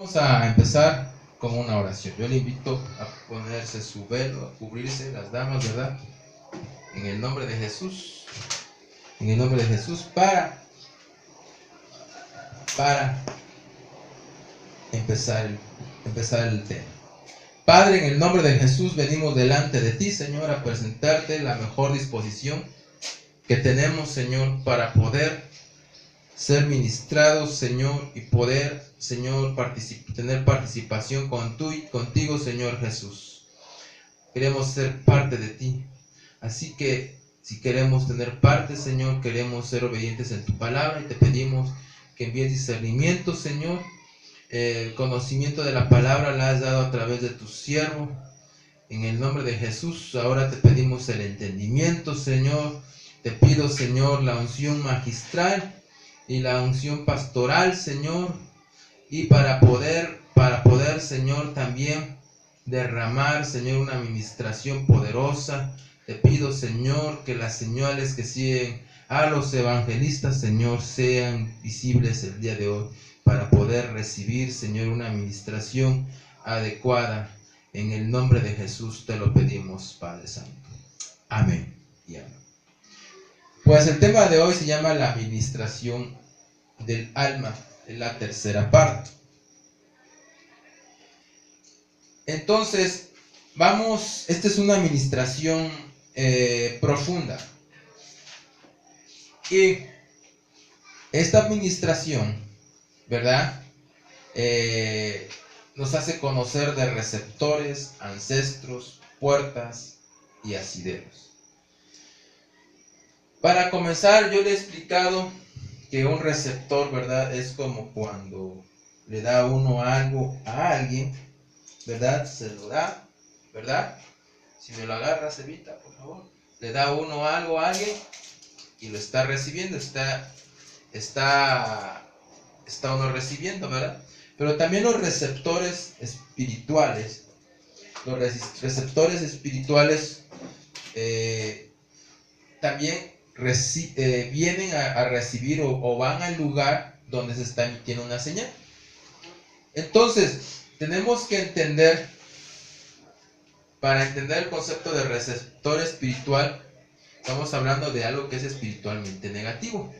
Vamos a empezar con una oración. Yo le invito a ponerse su velo, a cubrirse las damas, ¿verdad? En el nombre de Jesús. En el nombre de Jesús para empezar el tema. Padre, en el nombre de Jesús venimos delante de ti, Señor, a presentarte la mejor disposición que tenemos, Señor, para poder ser ministrados, Señor, y poder, Señor, tener participación contigo, Señor Jesús. Queremos ser parte de ti. Así que si queremos tener parte, Señor, queremos ser obedientes en tu palabra y te pedimos que envíes discernimiento, Señor. El conocimiento de la palabra la has dado a través de tu siervo. En el nombre de Jesús, ahora te pedimos el entendimiento, Señor. Te pido, Señor, la unción magistral y la unción pastoral, Señor, y para poder, Señor, también derramar, Señor, una administración poderosa. Te pido, Señor, que las señales que siguen a los evangelistas, Señor, sean visibles el día de hoy, para poder recibir, Señor, una administración adecuada. En el nombre de Jesús te lo pedimos, Padre Santo. Amén y amén. Pues el tema de hoy se llama la administración del alma, en la tercera parte. Entonces, esta es una administración profunda. Y esta administración, ¿verdad? Nos hace conocer de receptores, ancestros, puertas y asideros. Para comenzar, yo le he explicado que un receptor, ¿verdad? Es como cuando le da uno algo a alguien, ¿verdad? Se lo da, ¿verdad? Si me lo agarras, Evita, por favor. Le da uno algo a alguien y lo está recibiendo, está uno recibiendo, ¿verdad? Pero también los receptores espirituales, también vienen a recibir o van al lugar donde se está emitiendo una señal. Entonces, tenemos que entender, para entender el concepto de receptor espiritual, estamos hablando de algo que es espiritualmente negativo,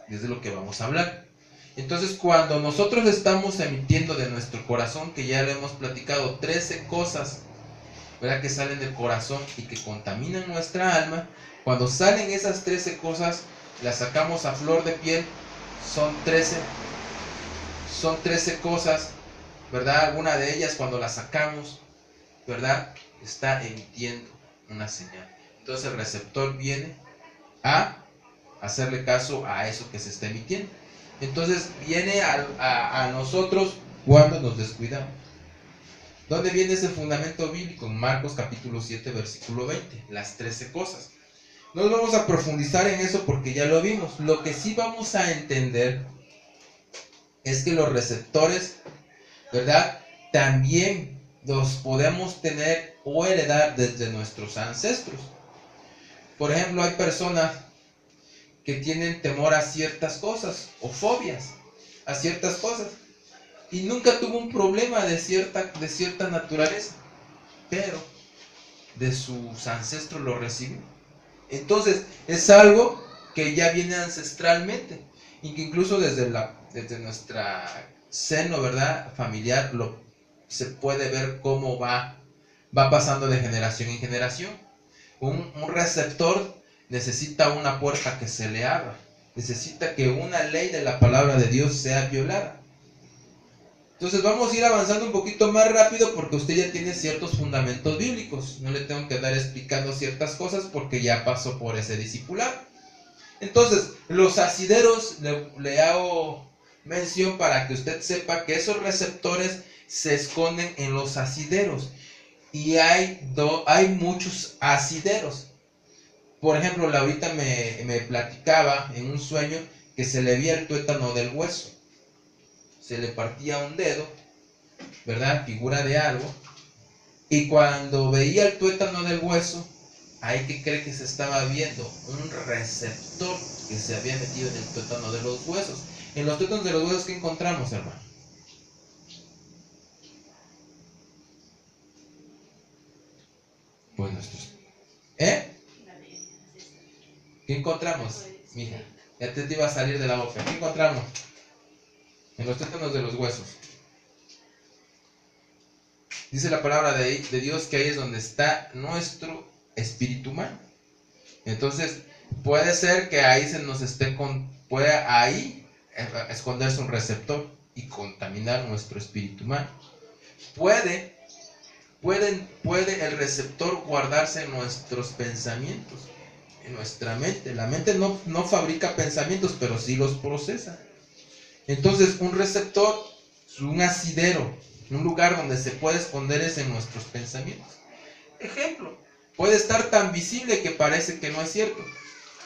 y es de lo que vamos a hablar. Entonces, cuando nosotros estamos emitiendo de nuestro corazón, que ya lo hemos platicado, 13 cosas, ¿verdad?, que salen del corazón y que contaminan nuestra alma. Cuando salen esas 13 cosas, las sacamos a flor de piel, son 13 cosas, ¿verdad? Alguna de ellas, cuando las sacamos, ¿verdad?, está emitiendo una señal. Entonces el receptor viene a hacerle caso a eso que se está emitiendo. Entonces viene a nosotros cuando nos descuidamos. ¿Dónde viene ese fundamento bíblico? En Marcos capítulo 7, versículo 20, las 13 cosas. No vamos a profundizar en eso porque ya lo vimos. Lo que sí vamos a entender es que los receptores, ¿verdad?, también los podemos tener o heredar desde nuestros ancestros. Por ejemplo, hay personas que tienen temor a ciertas cosas o fobias a ciertas cosas y nunca tuvo un problema de cierta naturaleza, pero de sus ancestros lo recibió. Entonces es algo que ya viene ancestralmente y que incluso desde nuestra seno, ¿verdad?, familiar, se puede ver cómo va pasando de generación en generación. Un receptor necesita una puerta que se le abra, necesita que una ley de la palabra de Dios sea violada. Entonces vamos a ir avanzando un poquito más rápido porque usted ya tiene ciertos fundamentos bíblicos. No le tengo que andar explicando ciertas cosas porque ya pasó por ese discipulado. Entonces, los asideros, le hago mención para que usted sepa que esos receptores se esconden en los asideros. Y hay muchos asideros. Por ejemplo, Laurita me platicaba en un sueño que se le veía el tuétano del hueso. Se le partía un dedo, ¿verdad?, figura de algo. Y cuando veía el tuétano del hueso, ahí que cree que se estaba viendo un receptor que se había metido en el tuétano de los huesos. En los tuétanos de los huesos, ¿qué encontramos, hermano? nuestros... ¿Eh? ¿Qué encontramos, mija? Ya te iba a salir de la boca. ¿Qué encontramos? En los tétanos de los huesos. Dice la palabra de Dios que ahí es donde está nuestro espíritu humano. Entonces, puede ser que ahí se nos puede ahí esconderse un receptor y contaminar nuestro espíritu humano. Puede el receptor guardarse en nuestros pensamientos, en nuestra mente. La mente no fabrica pensamientos, pero sí los procesa. Entonces, un receptor, un asidero, un lugar donde se puede esconder es en nuestros pensamientos. Ejemplo, puede estar tan visible que parece que no es cierto.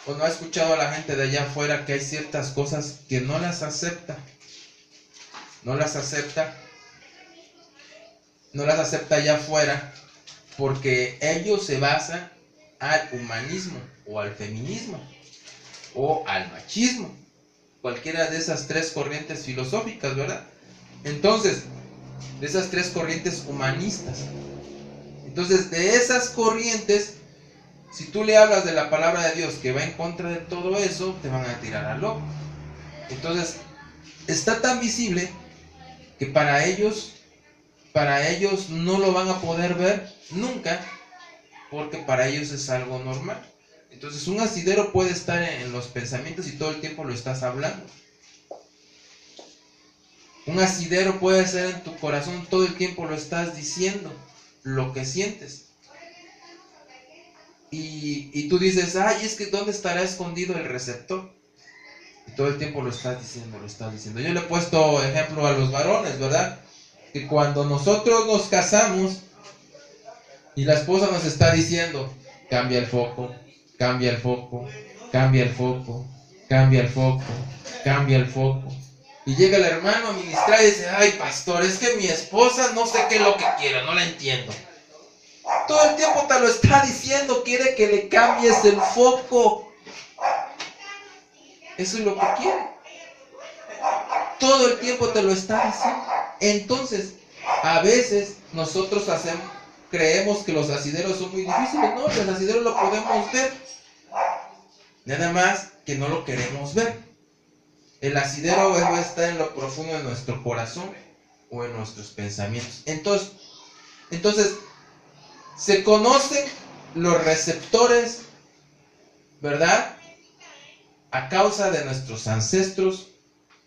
¿O no ha escuchado a la gente de allá afuera que hay ciertas cosas que no las acepta? No las acepta allá afuera porque ellos se basan al humanismo o al feminismo o al machismo. Cualquiera de esas tres corrientes filosóficas, ¿verdad? Entonces, de esas tres corrientes humanistas. Entonces, de esas corrientes, si tú le hablas de la palabra de Dios que va en contra de todo eso, te van a tirar al loco. Entonces, está tan visible que para ellos no lo van a poder ver nunca, porque para ellos es algo normal. Entonces, un asidero puede estar en los pensamientos y todo el tiempo lo estás hablando. Un asidero puede ser en tu corazón, todo el tiempo lo estás diciendo, lo que sientes. Y tú dices, ay, es que ¿dónde estará escondido el receptor? Y todo el tiempo lo estás diciendo, lo estás diciendo. Yo le he puesto ejemplo a los varones, ¿verdad? Que cuando nosotros nos casamos y la esposa nos está diciendo, cambia el foco, cambia el foco, cambia el foco, cambia el foco, cambia el foco. Y llega el hermano a ministrar y dice, ay, pastor, es que mi esposa no sé qué es lo que quiere, no la entiendo. Todo el tiempo te lo está diciendo, quiere que le cambies el foco. Eso es lo que quiere. Todo el tiempo te lo está diciendo. Entonces, a veces nosotros creemos que los asideros son muy difíciles. No, los asideros lo podemos ver. Nada más que no lo queremos ver. El asidero está en lo profundo de nuestro corazón o en nuestros pensamientos. Entonces se conocen los receptores, ¿verdad? A causa de nuestros ancestros,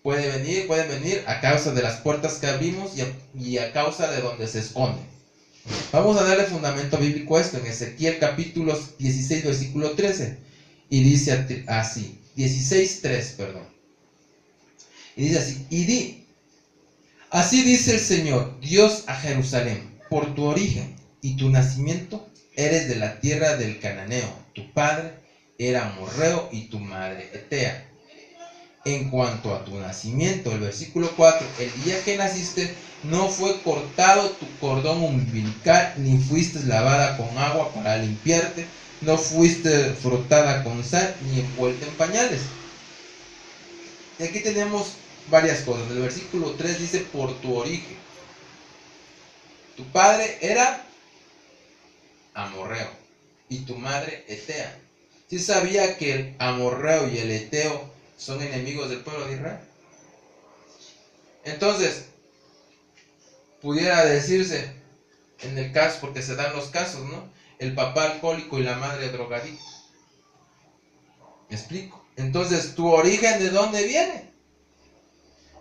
pueden venir a causa de las puertas que abrimos y a causa de donde se esconden. Vamos a darle fundamento bíblico a esto en Ezequiel capítulo 16, versículo 13. Y dice así, 16:3, perdón. Y dice así, así dice el Señor, Dios a Jerusalén, por tu origen y tu nacimiento, eres de la tierra del cananeo, tu padre era amorreo y tu madre etea. En cuanto a tu nacimiento, el versículo 4, el día que naciste, no fue cortado tu cordón umbilical, ni fuiste lavada con agua para limpiarte, no fuiste frotada con sal, ni envuelta en pañales. Y aquí tenemos varias cosas. El versículo 3 dice, por tu origen. Tu padre era amorreo y tu madre etea. ¿Sí sabía que el amorreo y el eteo son enemigos del pueblo de Israel? Entonces, pudiera decirse, en el caso, porque se dan los casos, ¿no? El papá alcohólico y la madre drogadicta. ¿Me explico? Entonces, ¿tu origen de dónde viene?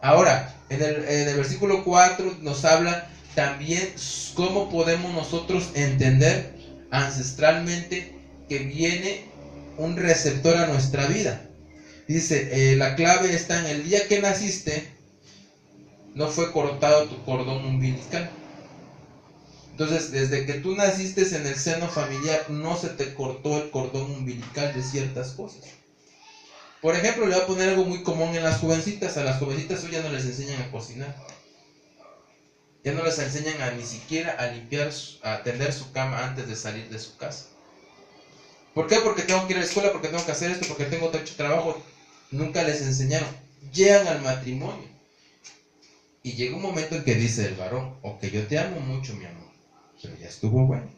Ahora, en el versículo 4 nos habla también cómo podemos nosotros entender ancestralmente que viene un receptor a nuestra vida. Dice, la clave está en el día que naciste, no fue cortado tu cordón umbilical. Entonces, desde que tú naciste en el seno familiar, no se te cortó el cordón umbilical de ciertas cosas. Por ejemplo, le voy a poner algo muy común en las jovencitas. A las jovencitas hoy ya no les enseñan a cocinar. Ya no les enseñan ni siquiera a limpiar, a tender su cama antes de salir de su casa. ¿Por qué? Porque tengo que ir a la escuela, porque tengo que hacer esto, porque tengo mucho trabajo. Nunca les enseñaron. Llegan al matrimonio. Y llega un momento en que dice el varón, ok, yo te amo mucho, mi amor, pero ya estuvo bueno.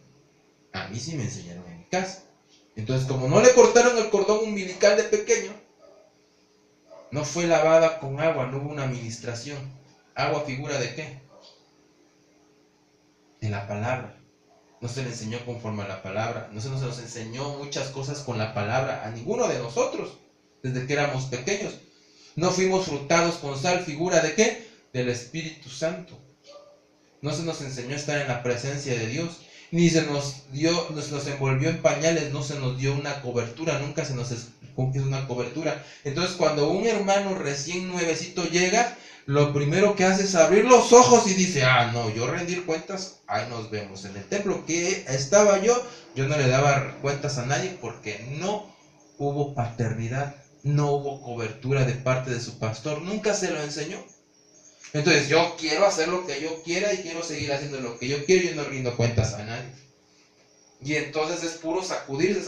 A mí sí me enseñaron en mi casa. Entonces, como no le cortaron el cordón umbilical de pequeño, no fue lavada con agua, no hubo una administración. ¿Agua figura de qué? De la palabra. No se le enseñó conforme a la palabra. No se nos enseñó muchas cosas con la palabra a ninguno de nosotros, desde que éramos pequeños. No fuimos frutados con sal, figura de qué? Del Espíritu Santo. No se nos enseñó a estar en la presencia de Dios, ni se nos dio, nos envolvió en pañales, no se nos dio una cobertura, nunca se nos explicó que es una cobertura. Entonces, cuando un hermano recién nuevecito llega, lo primero que hace es abrir los ojos y dice, no, yo rendir cuentas, ahí nos vemos. En el templo que estaba yo no le daba cuentas a nadie porque no hubo paternidad, no hubo cobertura de parte de su pastor, nunca se lo enseñó. Entonces yo quiero hacer lo que yo quiera y quiero seguir haciendo lo que yo quiero y yo no rindo cuentas a nadie. Y entonces es puro sacudirse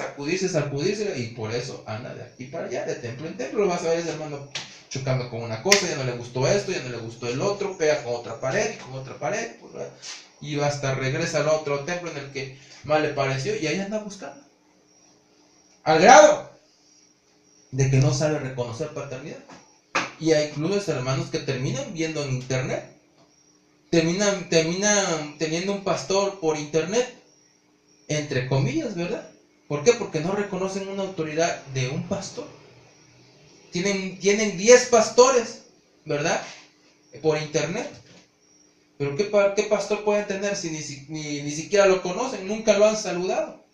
y por eso anda de aquí para allá, de templo en templo. Vas a ver ese hermano chocando con una cosa, ya no le gustó esto, ya no le gustó el otro, pega con otra pared y con otra pared, y hasta regresa al otro templo en el que más le pareció y ahí anda buscando. Al grado de que no sabe reconocer paternidad. Y hay incluso hermanos que terminan viendo en internet, terminan teniendo un pastor por internet, entre comillas, ¿verdad? ¿Por qué? Porque no reconocen una autoridad de un pastor. Tienen 10 pastores, ¿verdad? Por internet. Pero ¿qué pastor pueden tener si ni siquiera lo conocen, nunca lo han saludado?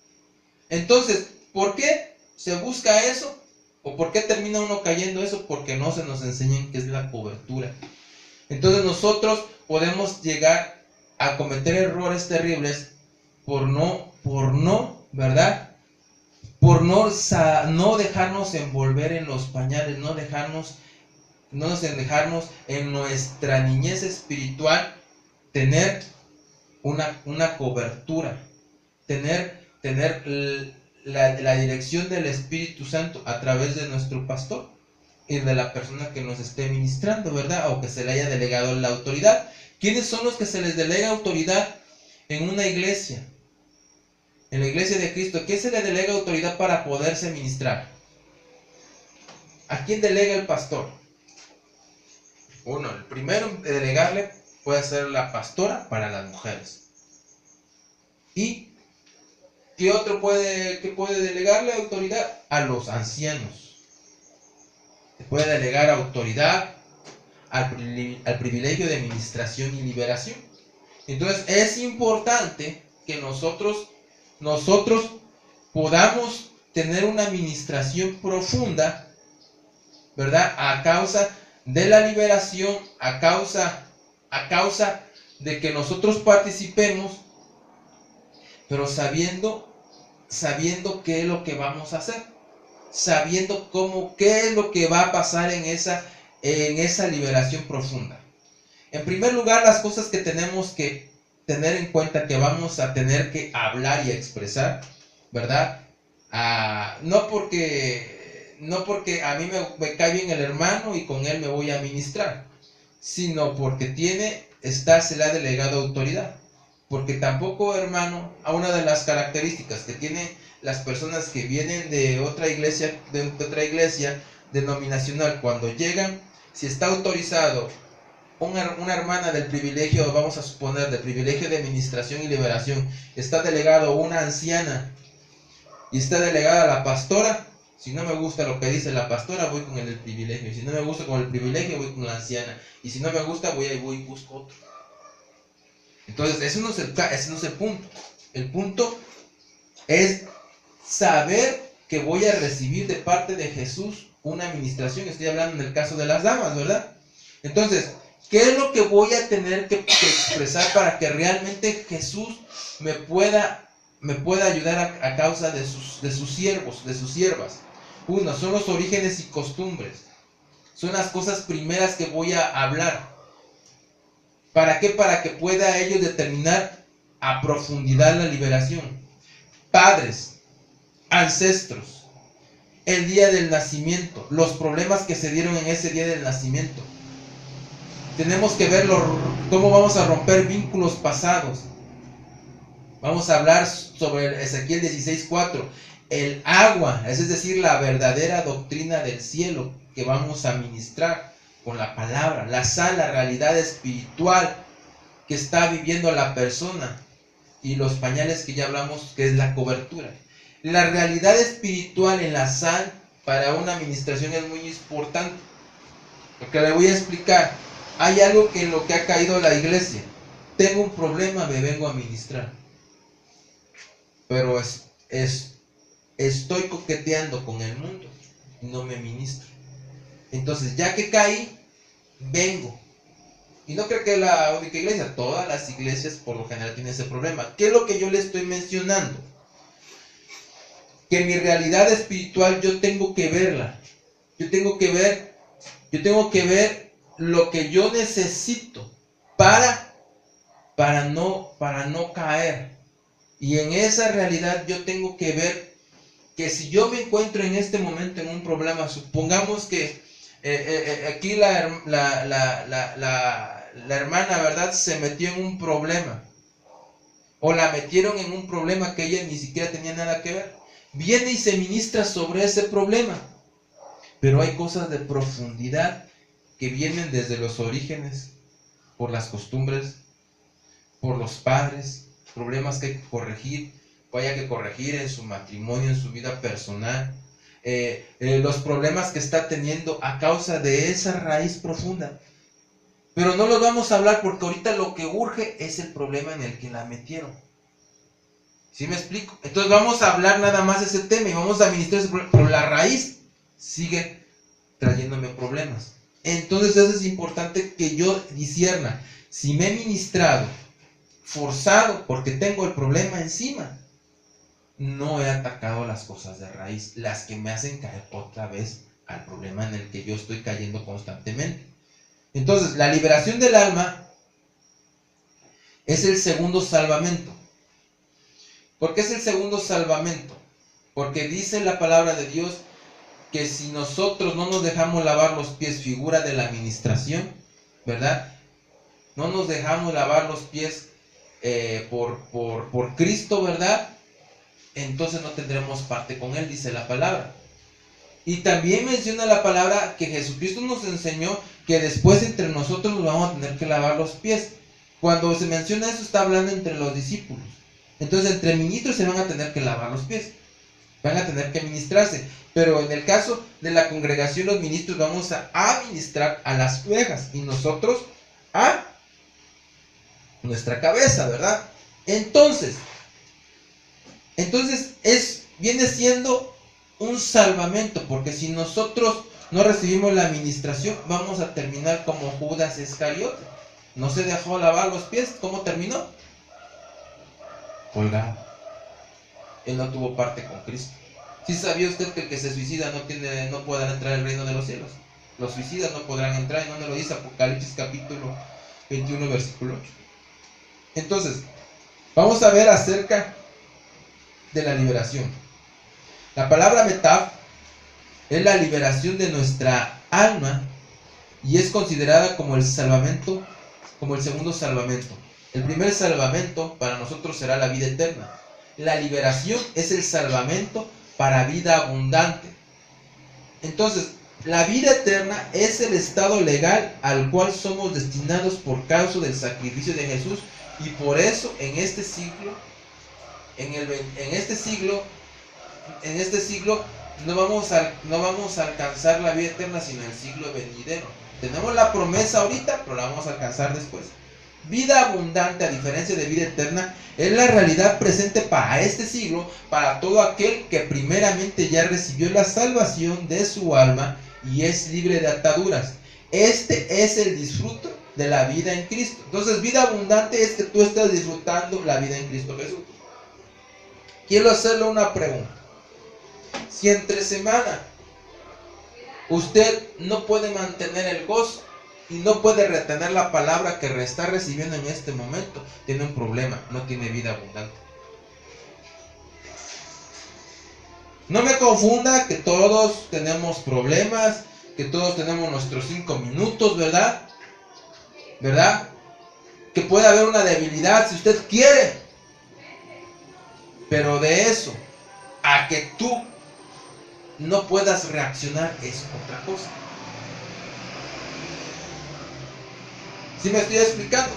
Entonces, ¿por qué se busca eso? ¿O por qué termina uno cayendo eso? Porque no se nos enseñan qué es la cobertura. Entonces nosotros podemos llegar a cometer errores terribles por no, ¿verdad? Por no dejarnos envolver en los pañales, no dejarnos en nuestra niñez espiritual tener una cobertura, tener la dirección del Espíritu Santo a través de nuestro pastor y de la persona que nos esté ministrando, ¿verdad? O que se le haya delegado la autoridad. ¿Quiénes son los que se les delega autoridad en una iglesia? En la iglesia de Cristo, ¿quién se le delega autoridad para poderse ministrar? ¿A quién delega el pastor? Uno, el primero de delegarle puede ser la pastora para las mujeres. ¿Y qué otro puede delegarle autoridad? A los ancianos. Se puede delegar autoridad al privilegio de administración y liberación. Entonces es importante que nosotros podamos tener una administración profunda, ¿verdad? A causa de la liberación, a causa de que nosotros participemos, pero sabiendo qué es lo que vamos a hacer, sabiendo qué es lo que va a pasar en esa liberación profunda. En primer lugar, las cosas que tenemos que tener en cuenta que vamos a tener que hablar y expresar, ¿verdad? No porque a mí me cae bien el hermano y con él me voy a ministrar, sino porque se le ha delegado autoridad. Porque tampoco, hermano, a una de las características que tienen las personas que vienen de otra iglesia denominacional, cuando llegan, si está autorizado una hermana del privilegio, vamos a suponer, del privilegio de administración y liberación, está delegado una anciana y está delegada la pastora, si no me gusta lo que dice la pastora, voy con el del privilegio, y si no me gusta con el privilegio, voy con la anciana, y si no me gusta, voy y busco otro. Entonces, ese no es el punto. El punto es saber que voy a recibir de parte de Jesús una administración. Estoy hablando en el caso de las damas, ¿verdad? Entonces, ¿qué es lo que voy a tener que expresar para que realmente Jesús me pueda ayudar a causa de sus siervos, de sus siervas? Uno, son los orígenes y costumbres. Son las cosas primeras que voy a hablar. ¿Para qué? Para que pueda ellos determinar a profundidad la liberación. Padres, ancestros, el día del nacimiento, los problemas que se dieron en ese día del nacimiento. Tenemos que ver cómo vamos a romper vínculos pasados. Vamos a hablar sobre Ezequiel 16:4. El agua, es decir, la verdadera doctrina del cielo que vamos a ministrar con la palabra. La sal, la realidad espiritual que está viviendo la persona. Y los pañales que ya hablamos, que es la cobertura. La realidad espiritual en la sal para una administración es muy importante. Porque le voy a explicar. Hay algo que en lo que ha caído la iglesia. Tengo un problema, me vengo a ministrar. Pero estoy coqueteando con el mundo, no me ministro. Entonces, ya que caí, vengo. Y no creo que es la única iglesia, todas las iglesias por lo general tienen ese problema. ¿Qué es lo que yo le estoy mencionando? Que mi realidad espiritual yo tengo que verla. Yo tengo que ver lo que yo necesito para no caer. Y en esa realidad yo tengo que ver que si yo me encuentro en este momento en un problema, supongamos que aquí la hermana, ¿verdad?, se metió en un problema, o la metieron en un problema que ella ni siquiera tenía nada que ver. Viene y se ministra sobre ese problema, pero hay cosas de profundidad que vienen desde los orígenes, por las costumbres, por los padres, problemas que hay que corregir, haya que corregir en su matrimonio, en su vida personal, los problemas que está teniendo a causa de esa raíz profunda. Pero no los vamos a hablar porque ahorita lo que urge es el problema en el que la metieron. ¿Sí me explico? Entonces vamos a hablar nada más de ese tema y vamos a administrar ese problema, pero la raíz sigue trayéndome problemas. Entonces eso es importante que yo discierna si me he ministrado forzado porque tengo el problema encima. No he atacado las cosas de raíz, las que me hacen caer otra vez al problema en el que yo estoy cayendo constantemente. Entonces, la liberación del alma es el segundo salvamento. ¿Por qué es el segundo salvamento? Porque dice la palabra de Dios que si nosotros no nos dejamos lavar los pies, figura de la administración, ¿verdad? No nos dejamos lavar los pies por Cristo, ¿verdad? Entonces no tendremos parte con Él, dice la palabra. Y también menciona la palabra que Jesucristo nos enseñó que después entre nosotros nos vamos a tener que lavar los pies. Cuando se menciona eso, está hablando entre los discípulos. Entonces entre ministros se van a tener que lavar los pies, van a tener que ministrarse. Pero en el caso de la congregación, los ministros vamos a ministrar a las ovejas y nosotros a nuestra cabeza, ¿verdad? Entonces viene siendo un salvamento, porque si nosotros no recibimos la administración, vamos a terminar como Judas Iscariote. No se dejó lavar los pies, ¿cómo terminó? Colgado. Él no tuvo parte con Cristo. ¿Sí sabía usted que el que se suicida no podrá entrar al reino de los cielos? Los suicidas no podrán entrar, ¿y dónde lo dice? Apocalipsis capítulo 21, versículo 8. Entonces, vamos a ver acerca de la liberación. La palabra metaf es la liberación de nuestra alma y es considerada como el salvamento, como el segundo salvamento. El primer salvamento para nosotros será la vida eterna. La liberación es el salvamento para vida abundante. Entonces, la vida eterna es el estado legal al cual somos destinados por causa del sacrificio de Jesús, y por eso en este siglo no vamos a alcanzar la vida eterna sino en el siglo venidero. Tenemos la promesa ahorita, pero la vamos a alcanzar después. Vida abundante, a diferencia de vida eterna, es la realidad presente para este siglo, para todo aquel que primeramente ya recibió la salvación de su alma y es libre de ataduras. Este es el disfrute de la vida en Cristo. Entonces, vida abundante es que tú estás disfrutando la vida en Cristo Jesús. Quiero hacerle una pregunta. Si entre semana usted no puede mantener el gozo y no puede retener la palabra que está recibiendo en este momento, tiene un problema, no tiene vida abundante. No me confunda que todos tenemos problemas, que todos tenemos nuestros 5 minutos, ¿verdad? ¿Verdad? Que puede haber una debilidad si usted quiere. Pero de eso a que tú no puedas reaccionar es otra cosa. ¿Sí me estoy explicando?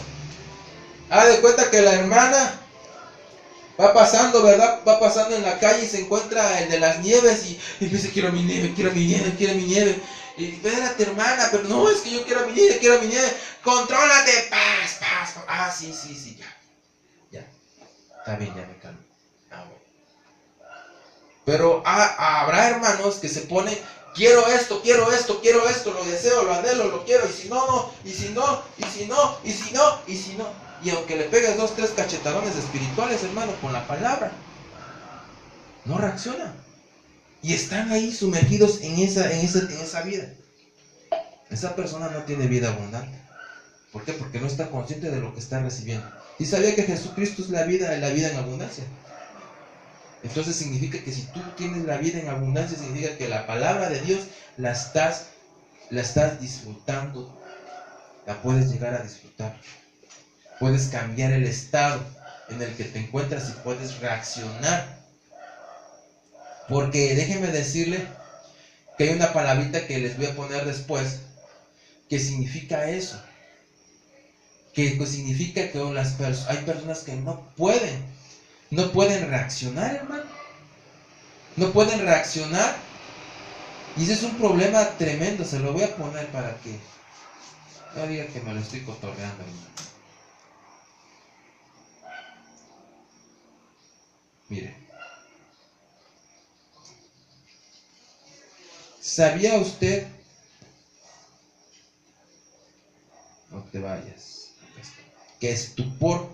Haz de cuenta que la hermana va pasando, ¿verdad? Va pasando en la calle y se encuentra el de las nieves y dice, quiero mi nieve, quiero mi nieve, quiero mi nieve. Y espérate, hermana, pero no, es que yo quiero mi nieve, quiero mi nieve. Contrólate, paz, paz, paz. Ah, sí, ya. Está bien, ya me calmo. Ah, bueno. Pero habrá hermanos que se ponen, quiero esto, lo deseo, lo anhelo, lo quiero, y si no, no, y si no, y si no, y si no, y si no. Y aunque le pegues 2, 3 cachetadones espirituales, hermano, con la palabra, no reacciona. Y están ahí sumergidos en esa vida. Esa persona no tiene vida abundante. ¿Por qué? Porque no está consciente de lo que está recibiendo. ¿Y sabía que Jesucristo es la vida en abundancia? Entonces significa que si tú tienes la vida en abundancia, significa que la palabra de Dios la estás disfrutando, la puedes llegar a disfrutar. Puedes cambiar el estado en el que te encuentras y puedes reaccionar. Porque déjenme decirle que hay una palabrita que les voy a poner después, que significa eso. Que pues, significa que hay personas que no pueden reaccionar, hermano. No pueden reaccionar. Y ese es un problema tremendo. Se lo voy a poner para que no diga que me lo estoy cotorreando, hermano. Mire. ¿Sabía usted? No te vayas. Que estupor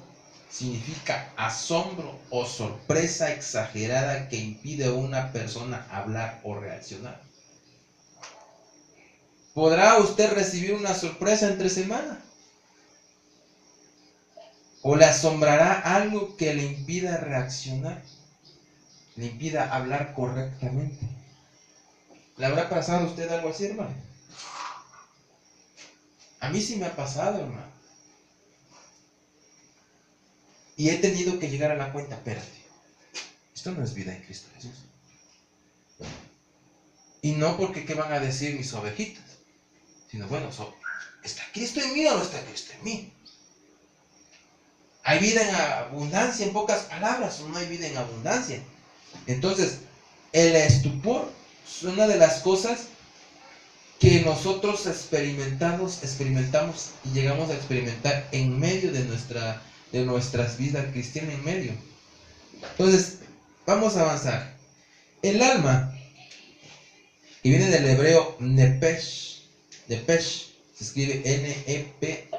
significa asombro o sorpresa exagerada que impide a una persona hablar o reaccionar. ¿Podrá usted recibir una sorpresa entre semana? ¿O le asombrará algo que le impida reaccionar? Le impida hablar correctamente. ¿Le habrá pasado a usted algo así, hermano? A mí sí me ha pasado, hermano. Y he tenido que llegar a la cuenta, espérate, esto no es vida en Cristo Jesús. Y no porque qué van a decir mis ovejitas, sino bueno, ¿está Cristo en mí o no está Cristo en mí? ¿Hay vida en abundancia en pocas palabras o no hay vida en abundancia? Entonces, el estupor es una de las cosas que nosotros experimentamos y llegamos a experimentar en medio de nuestras vidas cristianas en medio. Entonces, vamos a avanzar. El alma, que viene del hebreo nepesh, se escribe N-E-P-H-E-S-H.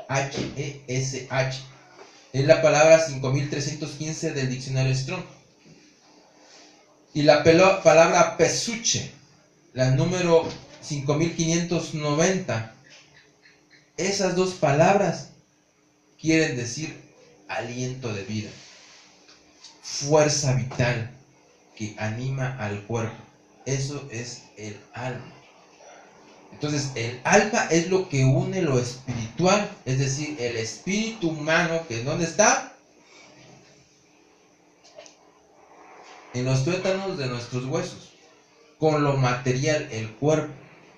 Es la palabra 5315 del diccionario Strong. Y la palabra pesuche, la número 5590. Esas dos palabras quieren decir aliento de vida, fuerza vital que anima al cuerpo. Eso es el alma. Entonces, el alma es lo que une lo espiritual, es decir, el espíritu humano, que ¿dónde está? En los tuétanos de nuestros huesos, con lo material, el cuerpo,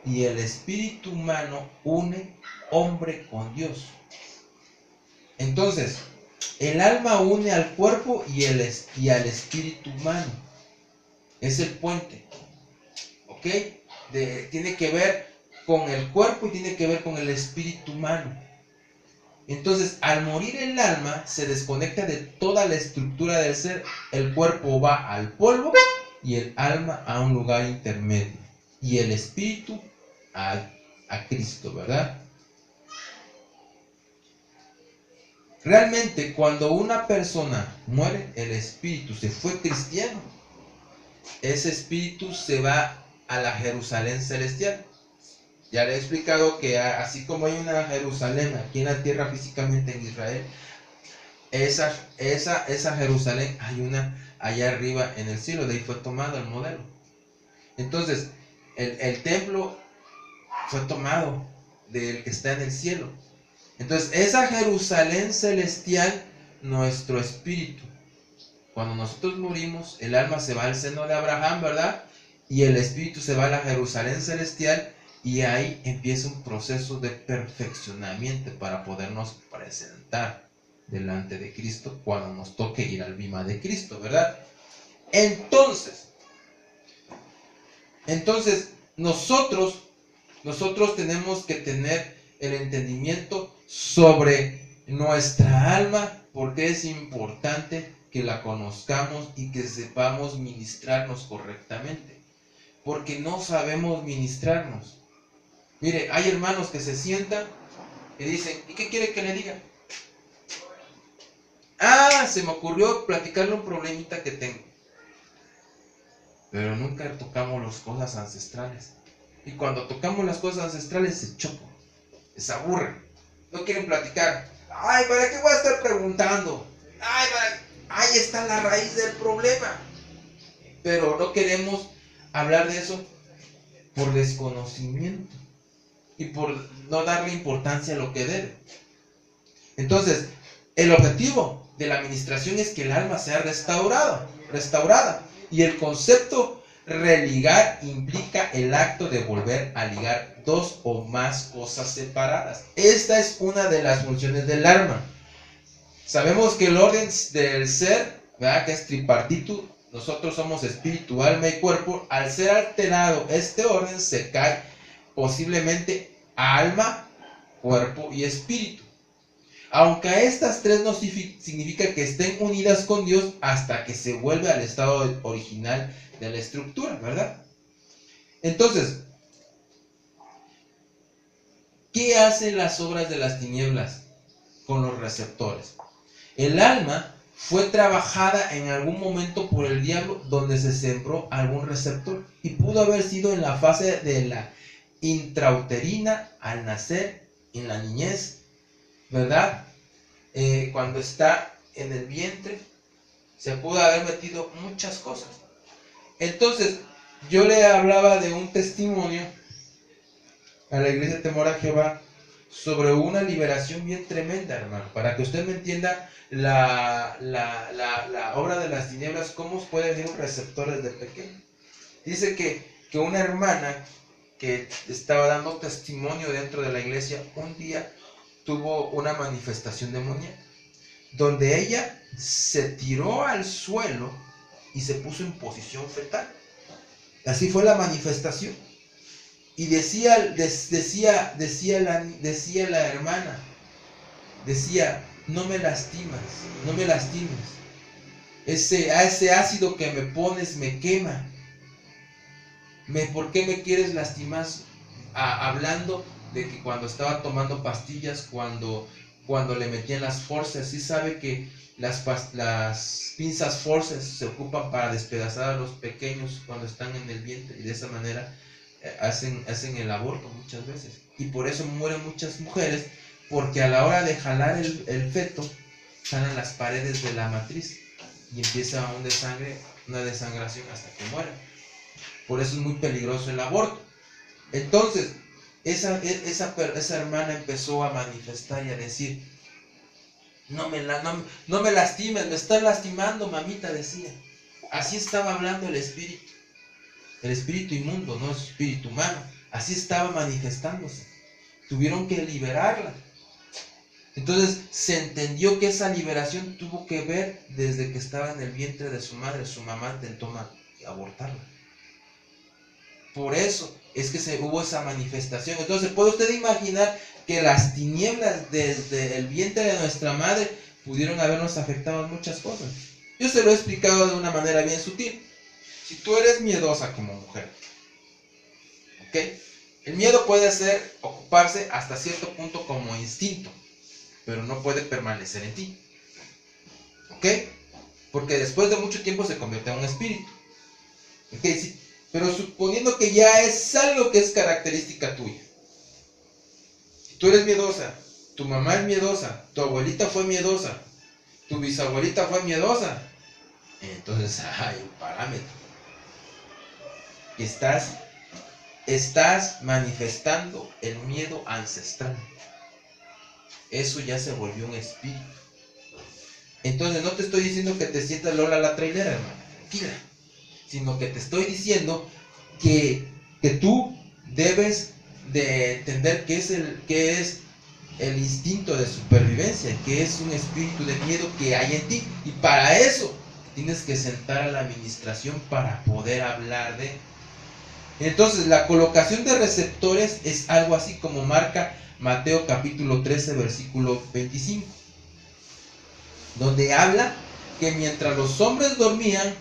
y el espíritu humano une hombre con Dios. Entonces, el alma une al cuerpo y al espíritu humano. Es el puente. ¿Ok? Tiene que ver con el cuerpo y tiene que ver con el espíritu humano. Entonces, al morir el alma, se desconecta de toda la estructura del ser. El cuerpo va al polvo y el alma a un lugar intermedio. Y el espíritu a Cristo, ¿verdad? Realmente, cuando una persona muere, el espíritu se fue cristiano. Ese espíritu se va a la Jerusalén celestial. Ya le he explicado que así como hay una Jerusalén aquí en la tierra físicamente en Israel, esa Jerusalén hay una allá arriba en el cielo. De ahí fue tomado el modelo. Entonces, el templo fue tomado del que está en el cielo. Entonces, esa Jerusalén celestial, nuestro espíritu, Cuando nosotros morimos, el alma se va al seno de Abraham, ¿verdad? Y el espíritu se va a la Jerusalén celestial, y ahí empieza un proceso de perfeccionamiento para podernos presentar delante de Cristo cuando nos toque ir al bima de Cristo, ¿verdad? Entonces nosotros tenemos que tener el entendimiento sobre nuestra alma, porque es importante que la conozcamos y que sepamos ministrarnos correctamente, porque no sabemos ministrarnos. Mire, hay hermanos que se sientan y dicen, ¿y qué quiere que le diga? Se me ocurrió platicarle un problemita que tengo. Pero nunca tocamos las cosas ancestrales. Y cuando tocamos las cosas ancestrales se chocan, se aburren, no quieren platicar. ¿Para qué voy a estar preguntando? Ahí está la raíz del problema. Pero no queremos hablar de eso por desconocimiento y por no darle importancia a lo que debe. Entonces, el objetivo de la administración es que el alma sea restaurada. Y el concepto religar implica el acto de volver a ligar dos o más cosas separadas. Esta es una de las funciones del alma. Sabemos que el orden del ser, ¿verdad?, que es tripartito, nosotros somos espíritu, alma y cuerpo. Al ser alterado este orden, se cae posiblemente alma, cuerpo y espíritu. Aunque a estas tres no significa que estén unidas con Dios hasta que se vuelve al estado original de la estructura, ¿verdad? Entonces, ¿qué hacen las obras de las tinieblas con los receptores? El alma fue trabajada en algún momento por el diablo donde se sembró algún receptor, y pudo haber sido en la fase de la intrauterina, al nacer, en la niñez, ¿verdad? Cuando está en el vientre, se pudo haber metido muchas cosas. Entonces, yo le hablaba de un testimonio a la iglesia Temor a Jehová sobre una liberación bien tremenda, hermano, para que usted me entienda la obra de las tinieblas, cómo puede venir un receptor desde pequeño. Dice que una hermana que estaba dando testimonio dentro de la iglesia, un día tuvo una manifestación demoníaca, donde ella se tiró al suelo y se puso en posición fetal. Así fue la manifestación. Y decía la hermana, no me lastimes. Ese ácido que me pones me quema. ¿Por qué me quieres lastimar? Hablando de que cuando estaba tomando pastillas, cuando le metían las forceps, sí sabe que las pinzas forceps se ocupan para despedazar a los pequeños cuando están en el vientre, y de esa manera hacen el aborto muchas veces, y por eso mueren muchas mujeres, porque a la hora de jalar el feto, jalan las paredes de la matriz y empieza una desangración hasta que mueren. Por eso es muy peligroso el aborto. Entonces, esa hermana empezó a manifestar y a decir, no me lastimes, me estás lastimando, mamita, decía. Así estaba hablando el espíritu inmundo, no el espíritu humano. Así estaba manifestándose. Tuvieron que liberarla. Entonces se entendió que esa liberación tuvo que ver desde que estaba en el vientre de su madre. Su mamá intentó abortarla. Por eso es que hubo esa manifestación. Entonces, ¿puede usted imaginar que las tinieblas desde el vientre de nuestra madre pudieron habernos afectado en muchas cosas? Yo se lo he explicado de una manera bien sutil. Si tú eres miedosa como mujer, ¿ok? El miedo puede ocuparse hasta cierto punto como instinto, pero no puede permanecer en ti, ¿ok? Porque después de mucho tiempo se convierte en un espíritu, ¿ok? Sí. Pero suponiendo que ya es algo que es característica tuya. Si tú eres miedosa, tu mamá es miedosa, tu abuelita fue miedosa, tu bisabuelita fue miedosa, entonces hay un parámetro. Estás manifestando el miedo ancestral. Eso ya se volvió un espíritu. Entonces no te estoy diciendo que te sientas Lola la trailera, hermano, tranquila, sino que te estoy diciendo que tú debes de entender qué es el instinto de supervivencia, que es un espíritu de miedo que hay en ti, y para eso tienes que sentar a la administración para poder hablar de. Entonces la colocación de receptores es algo así como marca Mateo capítulo 13 versículo 25, donde habla que mientras los hombres dormían,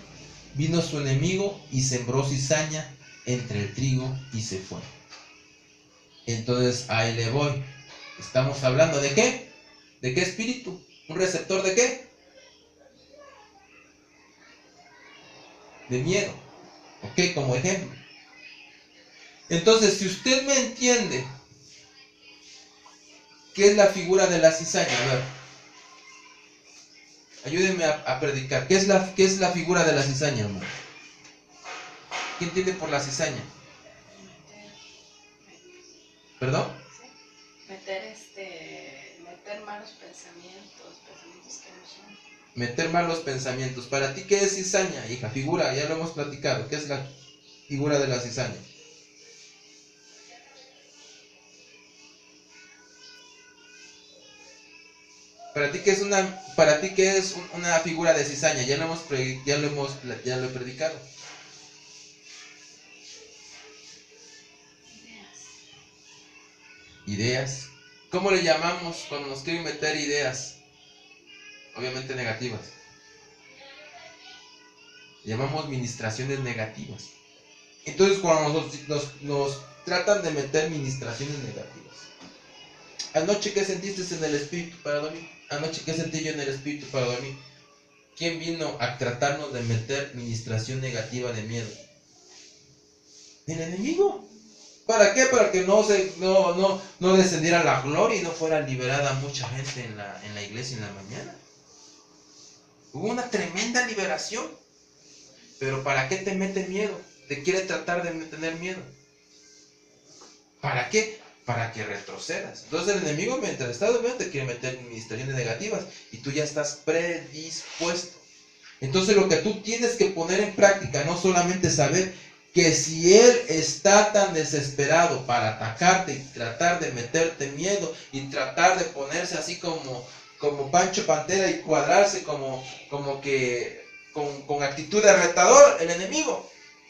vino su enemigo y sembró cizaña entre el trigo y se fue. Entonces ahí le voy. Estamos hablando de qué? ¿De qué espíritu? ¿Un receptor de qué? De miedo. Ok, como ejemplo. Entonces, si usted me entiende qué es la figura de la cizaña, a ver, ayúdenme a predicar. ¿Qué es la figura de la cizaña, hermano? ¿Qué entiende por la cizaña? ¿Perdón? Meter malos pensamientos que no son. Meter malos pensamientos. ¿Para ti qué es cizaña, hija? Figura, ya lo hemos platicado. ¿Qué es la figura de la cizaña? ¿Para ti qué es una figura de cizaña? Ya lo he predicado. Ideas. ¿Cómo le llamamos cuando nos quieren meter ideas? Obviamente negativas. Llamamos ministraciones negativas. Entonces cuando nos tratan de meter ministraciones negativas. Anoche, ¿qué sentiste en el espíritu para dormir? Anoche, ¿qué sentí yo en el espíritu para dormir? ¿Quién vino a tratarnos de meter ministración negativa de miedo? El enemigo. ¿Para qué? Para que no descendiera la gloria y no fuera liberada mucha gente en la iglesia en la mañana. Hubo una tremenda liberación. Pero ¿para qué te mete miedo? Te quiere tratar de tener miedo. ¿Para qué? Para que retrocedas. Entonces el enemigo, mientras está durmiendo, te quiere meter ministraciones negativas y tú ya estás predispuesto. Entonces lo que tú tienes que poner en práctica, no solamente saber que si él está tan desesperado para atacarte y tratar de meterte miedo y tratar de ponerse así como Pancho Pantera y cuadrarse como que con actitud de retador, el enemigo,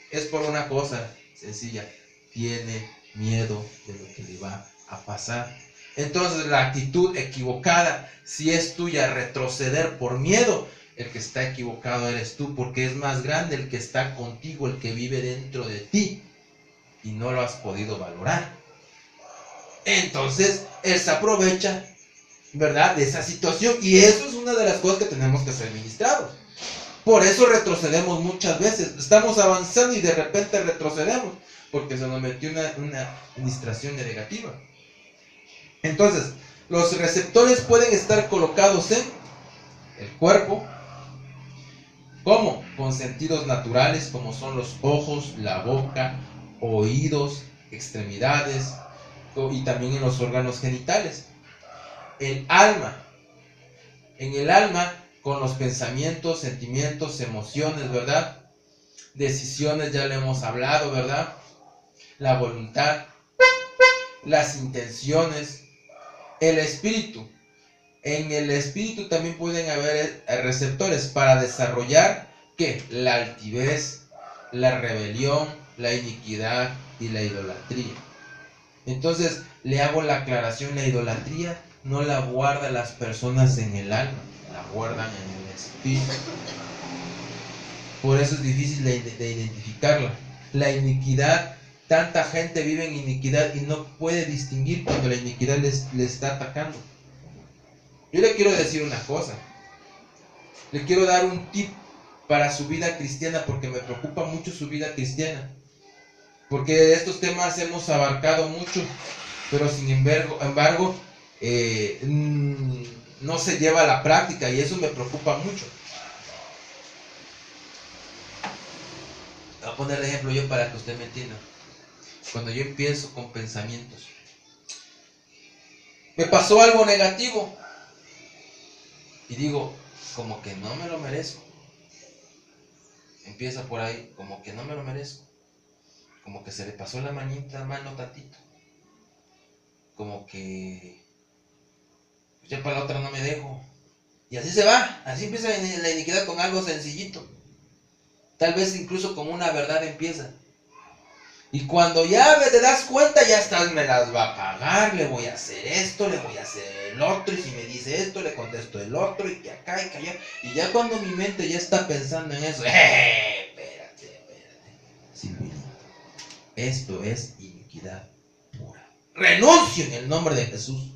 es por una cosa sencilla: tiene miedo de lo que le va a pasar. Entonces la actitud equivocada, si es tuya retroceder por miedo, el que está equivocado eres tú, porque es más grande el que está contigo, el que vive dentro de ti, y no lo has podido valorar. Entonces él se aprovecha, ¿verdad?, de esa situación, y eso es una de las cosas que tenemos que ser ministrados. Por eso retrocedemos muchas veces. Estamos avanzando y de repente retrocedemos, porque se nos metió una administración negativa. Entonces, los receptores pueden estar colocados en el cuerpo. ¿Cómo? Con sentidos naturales, como son los ojos, la boca, oídos, extremidades, y también en los órganos genitales. El alma. En el alma, con los pensamientos, sentimientos, emociones, ¿verdad? Decisiones, ya le hemos hablado, ¿verdad? La voluntad, las intenciones, el espíritu. En el espíritu también pueden haber receptores para desarrollar, ¿qué? La altivez, la rebelión, la iniquidad y la idolatría. Entonces, le hago la aclaración: la idolatría no la guardan las personas en el alma, la guardan en el espíritu. Por eso es difícil de identificarla. La iniquidad, tanta gente vive en iniquidad y no puede distinguir cuando la iniquidad le está atacando. Yo le quiero decir una cosa. Le quiero dar un tip para su vida cristiana, porque me preocupa mucho su vida cristiana. Porque de estos temas hemos abarcado mucho, pero sin embargo no se lleva a la práctica, y eso me preocupa mucho. Voy a poner de ejemplo yo para que usted me entienda. Cuando yo empiezo con pensamientos, me pasó algo negativo y digo: como que no me lo merezco. Empieza por ahí, como que no me lo merezco. Como que se le pasó la mano tantito. Como que ya para la otra no me dejo. Y así se va, así empieza la iniquidad con algo sencillito. Tal vez incluso con una verdad empieza. Y cuando ya te das cuenta, ya estás, me las va a pagar, le voy a hacer esto, le voy a hacer el otro, y si me dice esto, le contesto el otro, y que acá, y que allá. Y ya cuando mi mente ya está pensando en eso, espérate, Silvina, esto es iniquidad pura. Renuncio en el nombre de Jesús.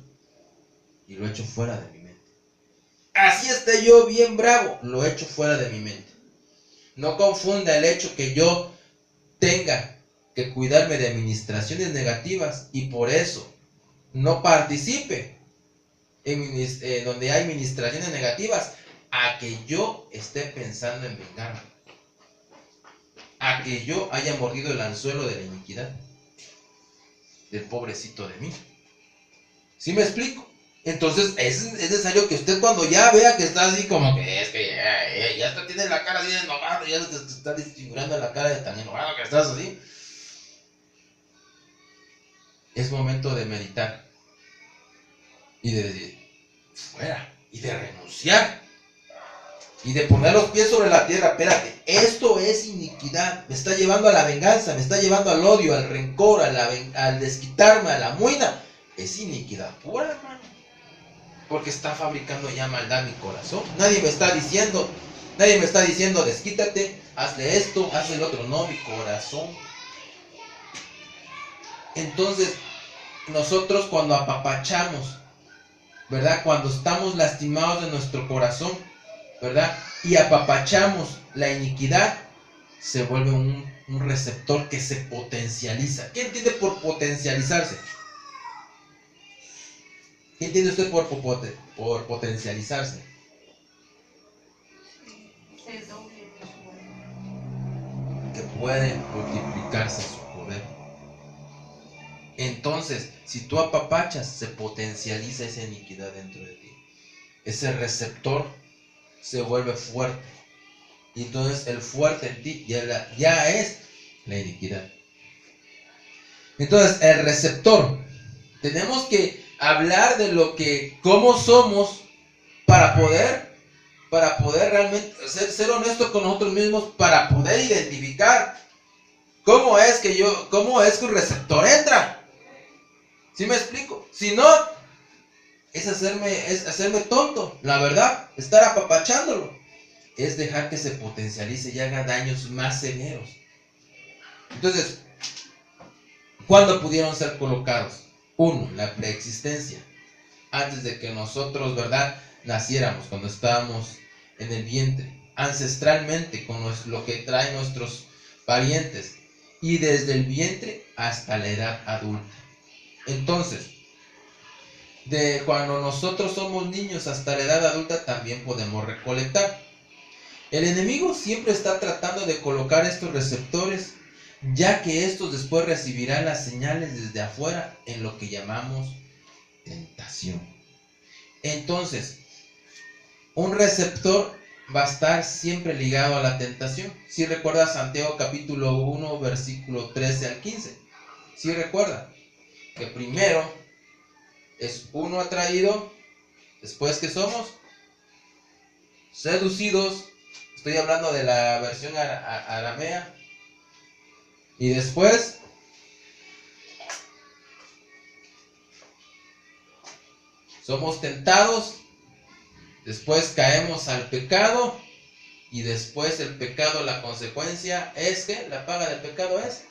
Y lo echo fuera de mi mente. Así esté yo bien bravo, lo echo fuera de mi mente. No confunda el hecho que yo tenga que cuidarme de administraciones negativas y por eso no participe en donde hay administraciones negativas, a que yo esté pensando en vengarme, a que yo haya mordido el anzuelo de la iniquidad del pobrecito de mí. ¿Sí me explico? Entonces es necesario que usted, cuando ya vea que está así como que es que ya está, tiene la cara así de enojado, ya te está disfigurando la cara de tan enojado que estás así, es momento de meditar y de decir fuera, y de renunciar y de poner los pies sobre la tierra. Espérate, esto es iniquidad, me está llevando a la venganza, me está llevando al odio, al rencor, al desquitarme, a la muina. Es iniquidad pura, hermano, porque está fabricando ya maldad mi corazón. Nadie me está diciendo desquítate, hazle esto, hazle el otro. No, mi corazón. Entonces nosotros, cuando apapachamos, ¿verdad? Cuando estamos lastimados de nuestro corazón, ¿verdad? Y apapachamos la iniquidad, se vuelve un receptor que se potencializa. ¿Qué entiende por potencializarse? ¿Qué entiende usted por potencializarse? Que puede multiplicarse su poder. Entonces, si tú apapachas, se potencializa esa iniquidad dentro de ti. Ese receptor se vuelve fuerte. Y entonces el fuerte en ti ya es la iniquidad. Entonces, el receptor, tenemos que hablar de cómo somos para poder realmente ser honestos con nosotros mismos, para poder identificar cómo es que un receptor entra. ¿Sí me explico? Si no, es hacerme tonto, la verdad, estar apapachándolo. Es dejar que se potencialice y haga daños más severos. Entonces, ¿cuándo pudieron ser colocados? Uno, la preexistencia. Antes de que nosotros, ¿verdad?, naciéramos, cuando estábamos en el vientre, ancestralmente, con lo que traen nuestros parientes, y desde el vientre hasta la edad adulta. Entonces, de cuando nosotros somos niños hasta la edad adulta también podemos recolectar. El enemigo siempre está tratando de colocar estos receptores, ya que estos después recibirán las señales desde afuera en lo que llamamos tentación. Entonces, un receptor va a estar siempre ligado a la tentación. Si recuerda Santiago capítulo 1, versículo 13 al 15. Si recuerda que primero es uno atraído, después que somos seducidos. Estoy hablando de la versión aramea. Y después somos tentados, después caemos al pecado, y después el pecado, la consecuencia es que la paga del pecado es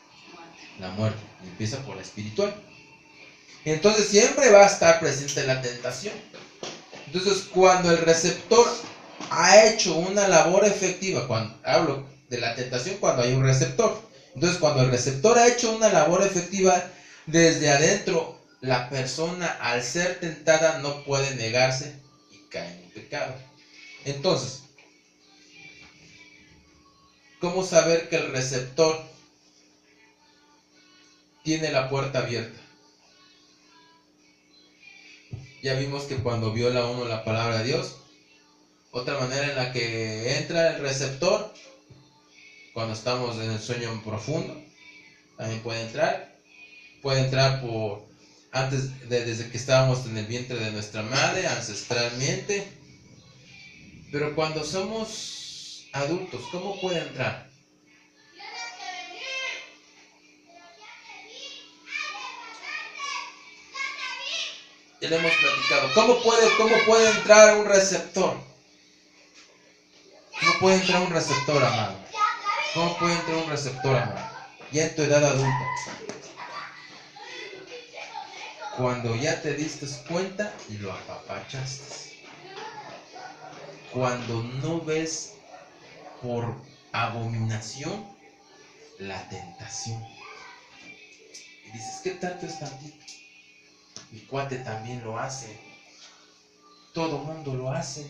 la muerte. Y empieza por la espiritual. Entonces siempre va a estar presente la tentación. Entonces, cuando el receptor ha hecho una labor efectiva, cuando hablo de la tentación, cuando hay un receptor. Entonces, cuando el receptor ha hecho una labor efectiva desde adentro, la persona, al ser tentada, no puede negarse y cae en el pecado. Entonces, ¿cómo saber que el receptor tiene la puerta abierta? Ya vimos que cuando viola uno la palabra de Dios, Otra manera en la que entra el receptor, cuando estamos en el sueño profundo, también puede entrar. Puede entrar desde que estábamos en el vientre de nuestra madre, ancestralmente. Pero cuando somos adultos, ¿cómo puede entrar? Ya le hemos platicado. ¿Cómo puede entrar un receptor? ¿Cómo puede entrar un receptor, amado? ¿Cómo puede entrar un receptor, amado? Ya en tu edad adulta. Cuando ya te diste cuenta y lo apapachaste. Cuando no ves por abominación la tentación. Y dices, ¿qué tanto es tantito? Mi cuate también lo hace. Todo mundo lo hace.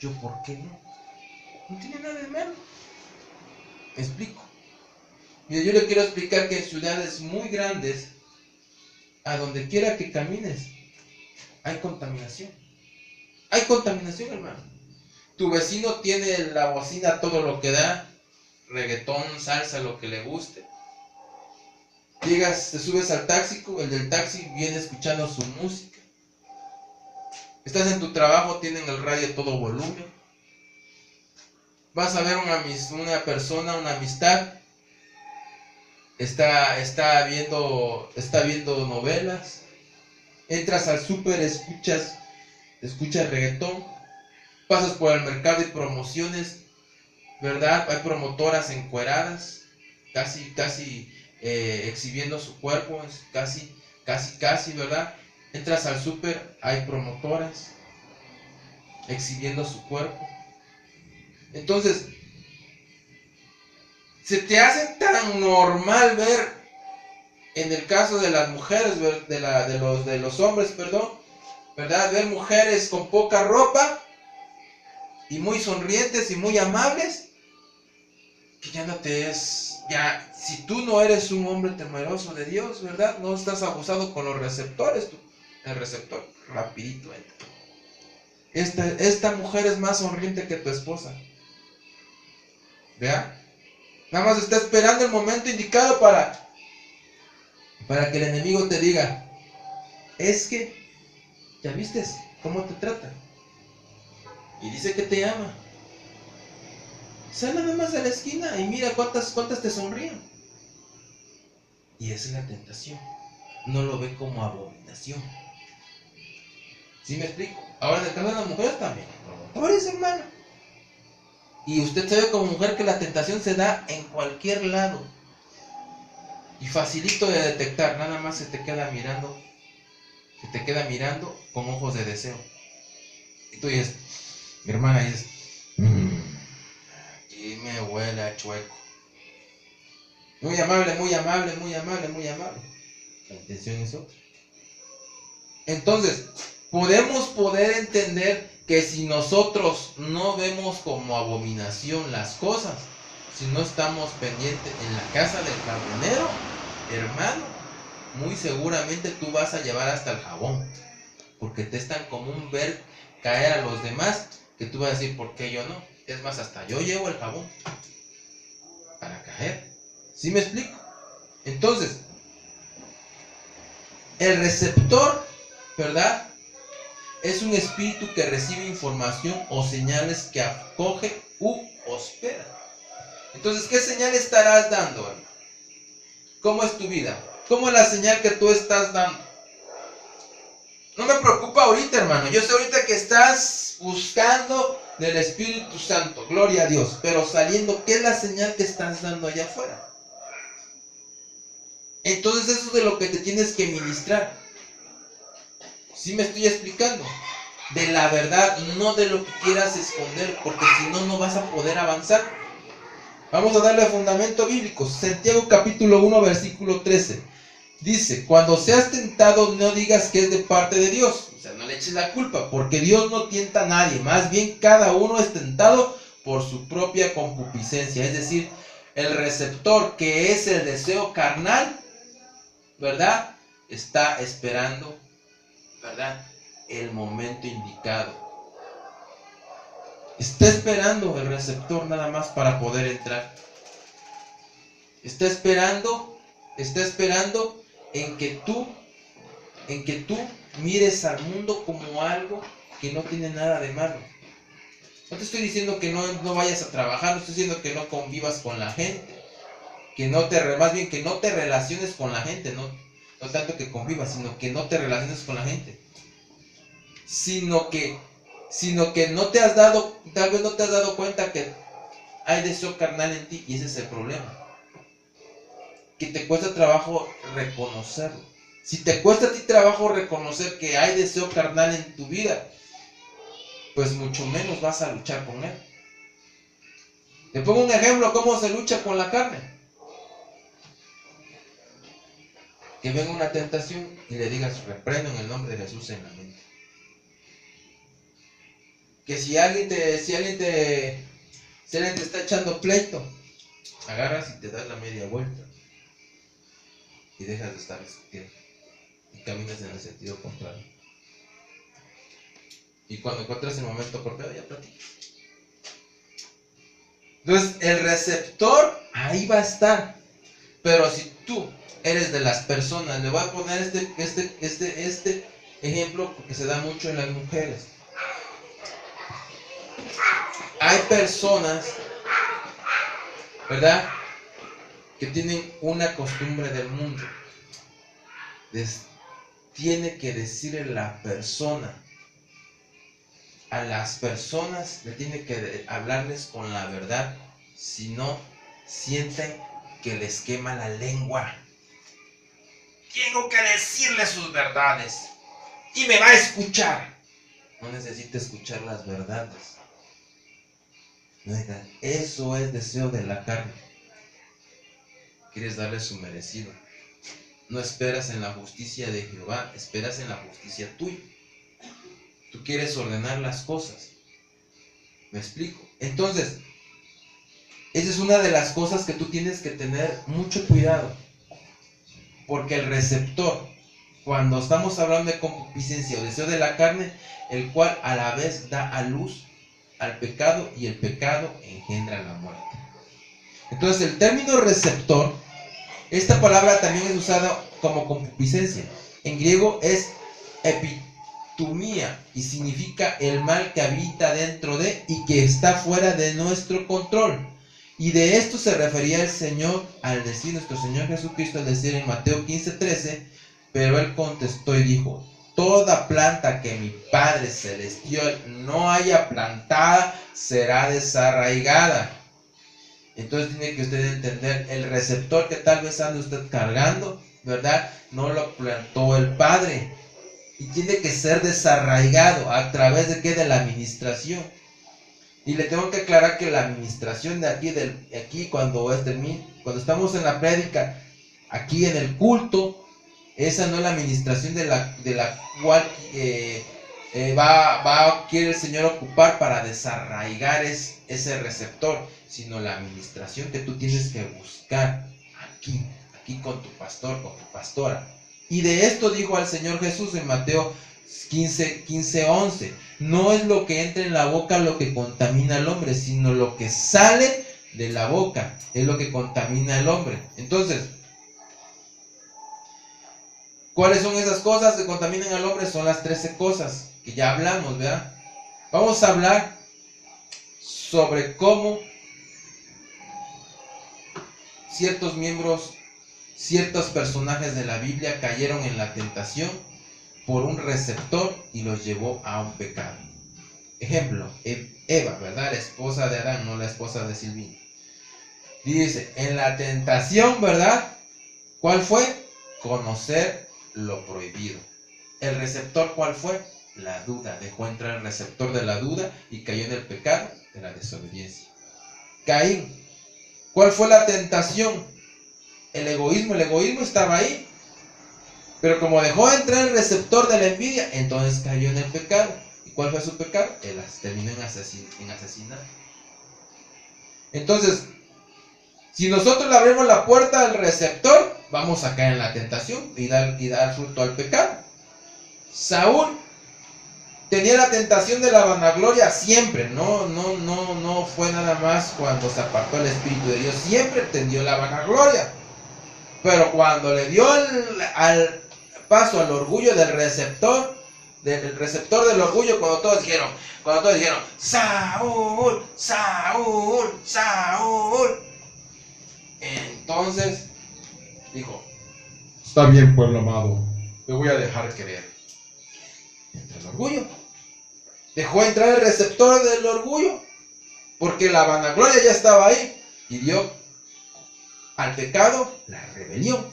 ¿Yo por qué no? No tiene nada de malo. ¿Me explico? Mira, yo le quiero explicar que en ciudades muy grandes, a donde quiera que camines, hay contaminación. Hay contaminación, hermano. Tu vecino tiene la bocina todo lo que da, reggaetón, salsa, lo que le guste. Llegas, te subes al taxi, el del taxi viene escuchando su música. Estás en tu trabajo, tienen el radio a todo volumen. Vas a ver una persona, una amistad, está viendo novelas. Entras al súper, escuchas reggaetón. Pasas por el mercado y promociones, ¿verdad? Hay promotoras encueradas, casi exhibiendo su cuerpo, casi, ¿verdad? Entras al súper, hay promotoras exhibiendo su cuerpo. Entonces, se te hace tan normal ver, en el caso de las mujeres, de los hombres, perdón, ¿verdad? Ver mujeres con poca ropa y muy sonrientes y muy amables, que ya, si tú no eres un hombre temeroso de Dios, ¿verdad? No estás abusado con los receptores, el receptor rapidito entra. Esta mujer es más sonriente que tu esposa. ¿Vea? Nada más está esperando el momento indicado para que el enemigo te diga, es que, ¿ya viste cómo te trata? Y dice que te ama. Sal nada más a la esquina y mira cuántas te sonríen. Y esa es la tentación. No lo ve como abominación. ¿Sí me explico? Ahora en el caso de las mujeres también. Promotores, hermano. Y usted sabe como mujer que la tentación se da en cualquier lado. Y facilito de detectar. Nada más se te queda mirando con ojos de deseo. Y tú dices, mi hermana dice, aquí me huele a chueco. Muy amable. La intención es otra. Entonces, podemos entender que si nosotros no vemos como abominación las cosas, si no estamos pendientes en la casa del jardinero, hermano, muy seguramente tú vas a llevar hasta el jabón, porque te es tan común ver caer a los demás que tú vas a decir, ¿por qué yo no? Es más, hasta yo llevo el jabón para caer. ¿Sí me explico? Entonces, el receptor, ¿verdad? Es un espíritu que recibe información o señales que acoge u hospeda. Entonces, ¿qué señal estarás dando, hermano? ¿Cómo es tu vida? ¿Cómo es la señal que tú estás dando? No me preocupa ahorita, hermano. Yo sé ahorita que estás buscando del Espíritu Santo. Gloria a Dios. Pero saliendo, ¿qué es la señal que estás dando allá afuera? Entonces eso es de lo que te tienes que ministrar. ¿Sí me estoy explicando? De la verdad, no de lo que quieras esconder, porque si no, no vas a poder avanzar. Vamos a darle fundamento bíblico. Santiago capítulo 1, versículo 13. Dice, cuando seas tentado, no digas que es de parte de Dios. O sea, no le eches la culpa, porque Dios no tienta a nadie. Más bien, cada uno es tentado por su propia concupiscencia. Es decir, el receptor, que es el deseo carnal, ¿verdad? Está esperando, ¿verdad? El momento indicado. Está esperando el receptor nada más para poder entrar. Está esperando en que tú mires al mundo como algo que no tiene nada de malo. No te estoy diciendo que no vayas a trabajar, no estoy diciendo que no convivas con la gente, más bien que no te relaciones con la gente, no tanto que convivas, sino que no te relaciones con la gente. Sino que no te has dado, tal vez no te has dado cuenta que hay deseo carnal en ti, y ese es el problema. Que te cuesta trabajo reconocerlo. Si te cuesta a ti trabajo reconocer que hay deseo carnal en tu vida, pues mucho menos vas a luchar con él. Te pongo un ejemplo, ¿cómo se lucha con la carne? Que venga una tentación y le digas, reprendo en el nombre de Jesús en la mente. Que si alguien te está echando pleito, agarras y te das la media vuelta y dejas de estar discutiendo y caminas en el sentido contrario. Y cuando encuentras el momento apropiado, ya platicas. Entonces, el receptor ahí va a estar. Pero si tú eres de las personas, le voy a poner este ejemplo porque se da mucho en las mujeres. Hay personas, ¿verdad?, que tienen una costumbre del mundo. Tiene que decirle a las personas le tiene que hablarles con la verdad, si no sienten que les quema la lengua. Tengo que decirle sus verdades y me va a escuchar. No necesita escuchar las verdades. Eso es deseo de la carne. Quieres darle su merecido. No esperas en la justicia de Jehová, esperas en la justicia tuya. Tú quieres ordenar las cosas. ¿Me explico? Entonces, esa es una de las cosas que tú tienes que tener mucho cuidado. Porque el receptor, cuando estamos hablando de concupiscencia o deseo de la carne, el cual a la vez da a luz al pecado, y el pecado engendra la muerte. Entonces, el término receptor, esta palabra también es usada como concupiscencia. En griego es epitumía y significa el mal que habita dentro de y que está fuera de nuestro control. Y de esto se refería el Señor al decir, nuestro Señor Jesucristo, al decir en Mateo 15:13, pero él contestó y dijo: toda planta que mi Padre Celestial no haya plantada será desarraigada. Entonces tiene que usted entender, el receptor que tal vez ande usted cargando, ¿verdad?, no lo plantó el Padre. Y tiene que ser desarraigado. ¿A través de qué? De la administración. Y le tengo que aclarar que la administración de aquí cuando estamos en la prédica, aquí en el culto, esa no es la administración de la cual quiere el Señor ocupar para desarraigar ese receptor, sino la administración que tú tienes que buscar aquí con tu pastor, con tu pastora. Y de esto dijo al Señor Jesús en Mateo 15:11. No es lo que entra en la boca lo que contamina al hombre, sino lo que sale de la boca es lo que contamina al hombre. Entonces, ¿cuáles son esas cosas que contaminan al hombre? Son las 13 cosas que ya hablamos, ¿verdad? Vamos a hablar sobre cómo ciertos personajes de la Biblia cayeron en la tentación por un receptor y los llevó a un pecado. Ejemplo, Eva, ¿verdad?, la esposa de Adán, no la esposa de Silvino. Dice, en la tentación, ¿verdad?, ¿cuál fue? Conocer lo prohibido. ¿El receptor cuál fue? La duda. Dejó entrar el receptor de la duda y cayó en el pecado de la desobediencia. Caín, ¿cuál fue la tentación? El egoísmo. El egoísmo estaba ahí, pero como dejó entrar el receptor de la envidia, entonces cayó en el pecado. ¿Y cuál fue su pecado? Él terminó en asesinar. Entonces, si nosotros le abrimos la puerta al receptor, vamos a caer en la tentación y dar fruto al pecado. Saúl tenía la tentación de la vanagloria siempre, no fue nada más cuando se apartó el Espíritu de Dios, siempre tendió la vanagloria. Pero cuando le dio al paso al orgullo del receptor del orgullo, cuando todos dijeron, Saúl, Saúl, Saúl, entonces dijo, está bien, pueblo amado, me voy a dejar querer. Entra el orgullo. Dejó entrar el receptor del orgullo, porque la vanagloria ya estaba ahí, y dio al pecado la rebelión.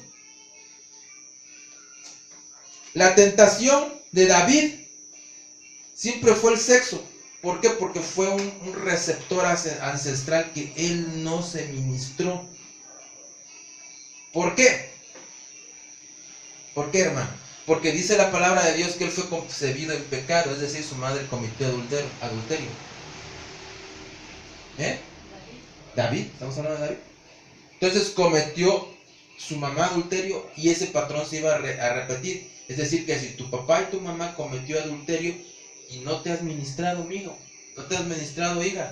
La tentación de David siempre fue el sexo. ¿Por qué? Porque fue un receptor ancestral que él no se ministró. ¿Por qué? ¿Por qué, hermano? Porque dice la palabra de Dios que él fue concebido en pecado, es decir, su madre cometió adulterio. David, ¿estamos hablando de David? Entonces cometió su mamá adulterio y ese patrón se iba a repetir. Es decir, que si tu papá y tu mamá cometió adulterio y no te has ministrado, mijo, no te has ministrado, hija,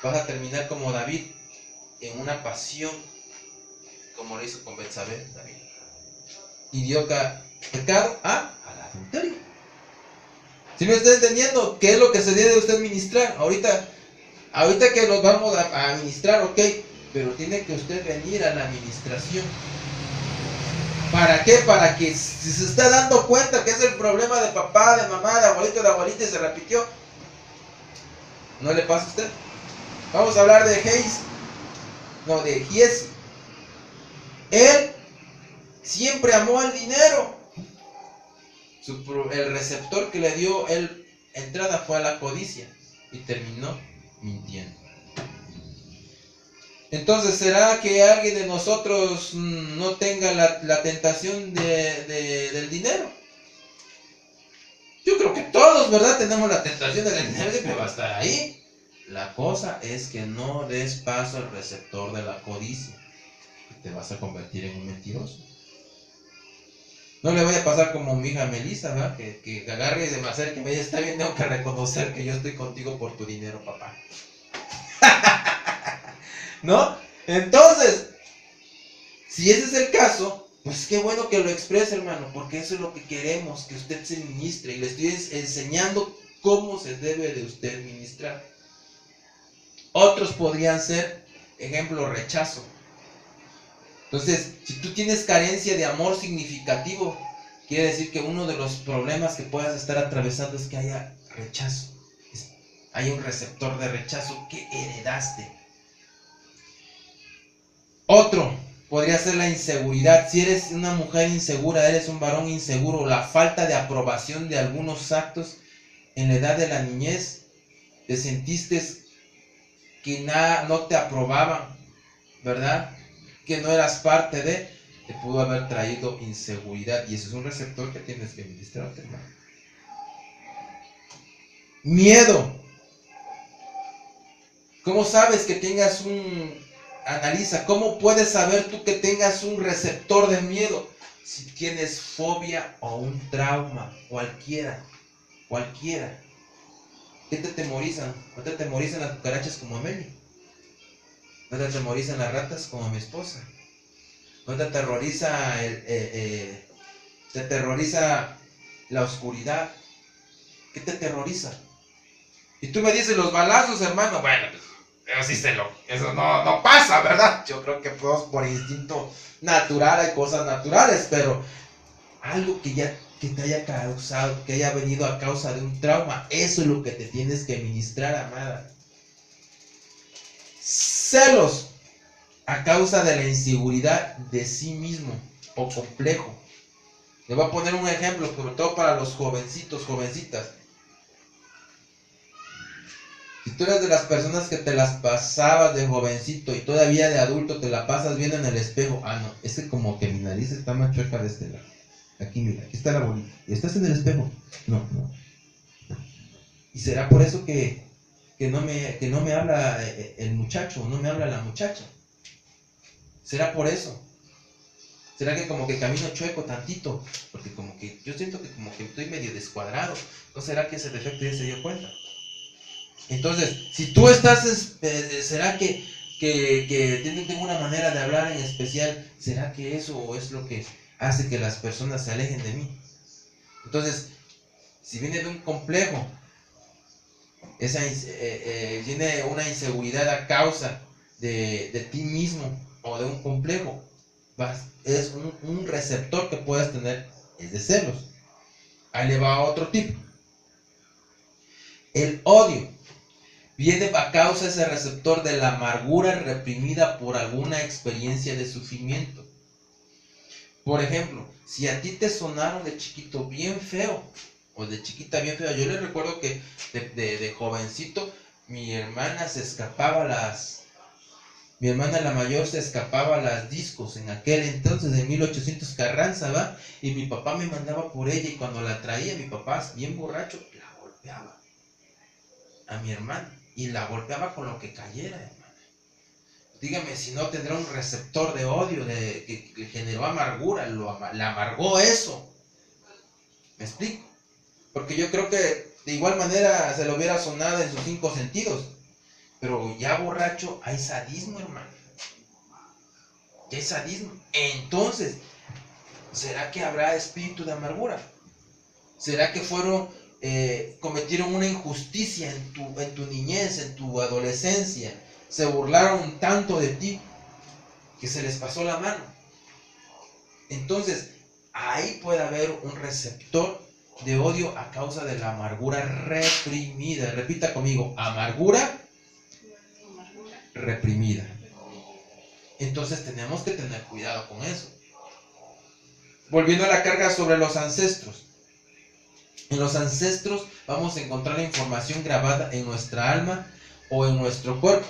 vas a terminar como David, en una pasión, como lo hizo con Betsabé, David. Y dio pecado al adulterio. ¿Sí me está entendiendo? ¿Qué es lo que se debe de usted ministrar? Ahorita que los vamos a ministrar, ok, pero tiene que usted venir a la administración. ¿Para qué? Para que si se está dando cuenta que es el problema de papá, de mamá, de abuelita y se repitió, ¿no le pasa a usted? Vamos a hablar de Giesi. Él siempre amó el dinero. El receptor que le dio entrada fue a la codicia y terminó mintiendo. Entonces, ¿será que alguien de nosotros no tenga la tentación del dinero? Yo creo que todos, ¿verdad? Tenemos la tentación del dinero, siempre va a estar ahí. La cosa es que no des paso al receptor de la codicia, que te vas a convertir en un mentiroso. No le vaya a pasar como mi hija Melissa, ¿verdad? Que agarre y se me acerque y me dice, está bien, tengo que reconocer que yo estoy contigo por tu dinero, papá. ¿No? Entonces, si ese es el caso, pues qué bueno que lo exprese, hermano, porque eso es lo que queremos, que usted se ministre, y le estoy enseñando cómo se debe de usted ministrar. Otros podrían ser, ejemplo, rechazo. Entonces, si tú tienes carencia de amor significativo, quiere decir que uno de los problemas que puedas estar atravesando es que haya rechazo. Hay un receptor de rechazo que heredaste. Otro podría ser la inseguridad. Si eres una mujer insegura, eres un varón inseguro, la falta de aprobación de algunos actos en la edad de la niñez, te sentiste que no te aprobaban, ¿verdad? Que no eras parte te pudo haber traído inseguridad, y ese es un receptor que tienes que ministrarte, hermano. Miedo. ¿Cómo sabes que tengas analiza, ¿cómo puedes saber tú que tengas un receptor de miedo? Si tienes fobia o un trauma, cualquiera. ¿Qué te temorizan? ¿No te temorizan las cucarachas como Amelia? ¿No te atemorizan las ratas como mi esposa? ¿No te aterroriza te aterroriza la oscuridad? ¿Qué te aterroriza? Y tú me dices los balazos, hermano. Bueno, pues eso no pasa, ¿verdad? Yo creo que por instinto natural hay cosas naturales, pero algo que te haya causado, que haya venido a causa de un trauma, eso es lo que te tienes que ministrar, amada. Celos a causa de la inseguridad de sí mismo o complejo. Le voy a poner un ejemplo, sobre todo para los jovencitos, jovencitas. Si tú eres de las personas que te las pasabas de jovencito y todavía de adulto te la pasas viendo en el espejo, no, es que como que mi nariz está más chueca de este lado. Aquí, mira, aquí está la bolita. ¿Y estás en el espejo? No. Y será por eso que no me habla el muchacho, no me habla la muchacha. ¿Será por eso? ¿Será que como que camino chueco tantito? Porque como que yo siento que como que estoy medio descuadrado. ¿No será que ese defecto ya se dio cuenta? Entonces, si tú estás, ¿será que tengo una manera de hablar en especial? ¿Será que eso es lo que hace que las personas se alejen de mí? Entonces, si viene de un complejo, viene una inseguridad a causa de ti mismo o de un complejo, es un receptor que puedes tener, es de celos. Ahí le va a otro tipo. El odio viene a causa de ese receptor de la amargura reprimida por alguna experiencia de sufrimiento. Por ejemplo, si a ti te sonaron de chiquito bien feo, o de chiquita bien fea, yo les recuerdo que de jovencito, mi hermana la mayor se escapaba a las discos en aquel entonces, de 1800 Carranza, ¿va? Y mi papá me mandaba por ella, y cuando la traía, mi papá, bien borracho, la golpeaba a mi hermana, y la golpeaba con lo que cayera, hermano. Dígame si no tendrá un receptor de odio, que generó amargura, la amargó eso. ¿Me explico? Porque yo creo que de igual manera se lo hubiera sonado en sus 5 sentidos. Pero ya borracho hay sadismo, hermano. Ya hay sadismo. Entonces, ¿será que habrá espíritu de amargura? ¿Será que cometieron una injusticia en tu niñez, en tu adolescencia? Se burlaron tanto de ti que se les pasó la mano. Entonces, ahí puede haber un receptor de odio a causa de la amargura reprimida. Repita conmigo, amargura reprimida. Entonces tenemos que tener cuidado con eso. Volviendo a la carga sobre los ancestros. En los ancestros vamos a encontrar la información grabada en nuestra alma o en nuestro cuerpo.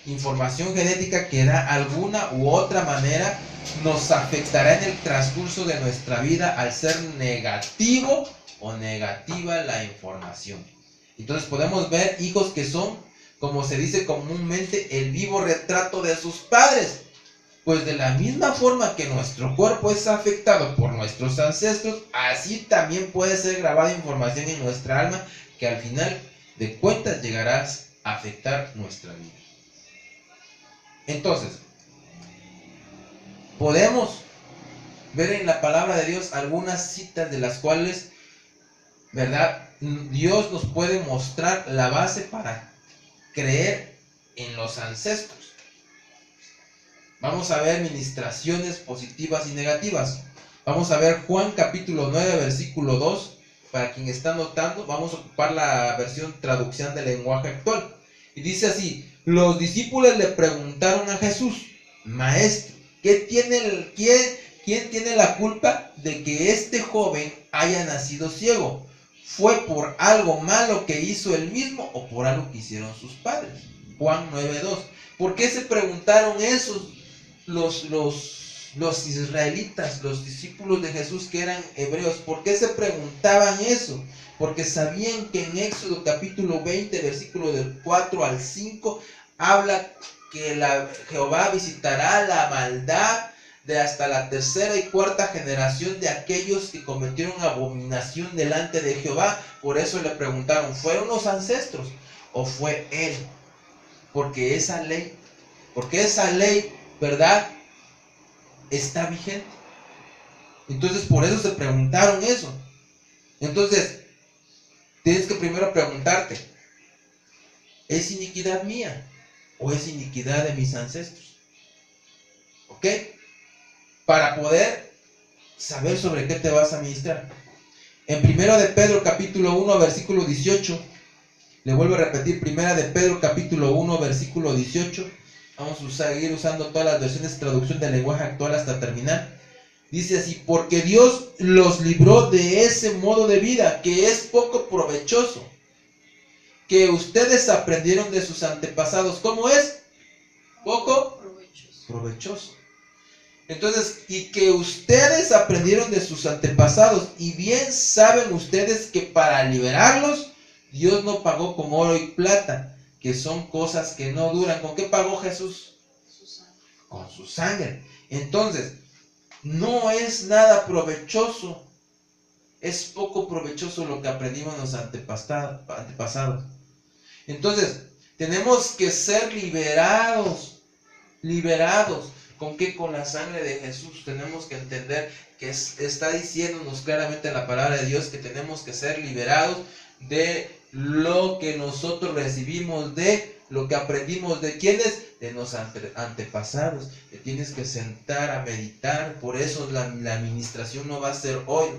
Información genética que de alguna u otra manera nos afectará en el transcurso de nuestra vida al ser negativo o negativa la información. Entonces podemos ver hijos que son, como se dice comúnmente, el vivo retrato de sus padres. Pues de la misma forma que nuestro cuerpo es afectado por nuestros ancestros, así también puede ser grabada información en nuestra alma que al final de cuentas llegará a afectar nuestra vida. Entonces, podemos ver en la palabra de Dios algunas citas de las cuales, ¿verdad?, Dios nos puede mostrar la base para creer en los ancestros. Vamos a ver ministraciones positivas y negativas. Vamos a ver Juan capítulo 9, versículo 2. Para quien está anotando, vamos a ocupar la versión traducción del lenguaje actual. Y dice así: los discípulos le preguntaron a Jesús: Maestro, ¿quién tiene la culpa de que este joven haya nacido ciego? ¿Fue por algo malo que hizo él mismo o por algo que hicieron sus padres? Juan 9:2. ¿Por qué se preguntaron esos los israelitas, los discípulos de Jesús que eran hebreos? ¿Por qué se preguntaban eso? Porque sabían que en Éxodo capítulo 20, versículo del 4 al 5, habla que Jehová visitará la maldad de hasta la tercera y cuarta generación de aquellos que cometieron abominación delante de Jehová. Por eso le preguntaron, ¿fueron los ancestros o fue él? Porque esa ley, ¿verdad?, está vigente. Entonces por eso se preguntaron eso. Entonces tienes que primero preguntarte, ¿es iniquidad mía o es iniquidad de mis ancestros? ¿Ok? Para poder saber sobre qué te vas a ministrar. En 1 de Pedro capítulo 1 versículo 18, le vuelvo a repetir, 1 de Pedro capítulo 1 versículo 18, vamos a seguir usando todas las versiones de traducción del lenguaje actual hasta terminar. Dice así: porque Dios los libró de ese modo de vida que es poco provechoso, que ustedes aprendieron de sus antepasados. ¿Cómo es? Poco provechoso. Entonces, y que ustedes aprendieron de sus antepasados, y bien saben ustedes que para liberarlos, Dios no pagó con oro y plata, que son cosas que no duran. ¿Con qué pagó Jesús? Con su sangre. Entonces, no es nada provechoso. Es poco provechoso lo que aprendimos los antepasados. Entonces, tenemos que ser liberados. ¿Liberados? ¿Con qué? Con la sangre de Jesús. Tenemos que entender que está diciéndonos claramente en la palabra de Dios que tenemos que ser liberados de lo que nosotros recibimos, de lo que aprendimos. ¿De quiénes? De los antepasados. Te tienes que sentar a meditar. Por eso la administración no va a ser hoy.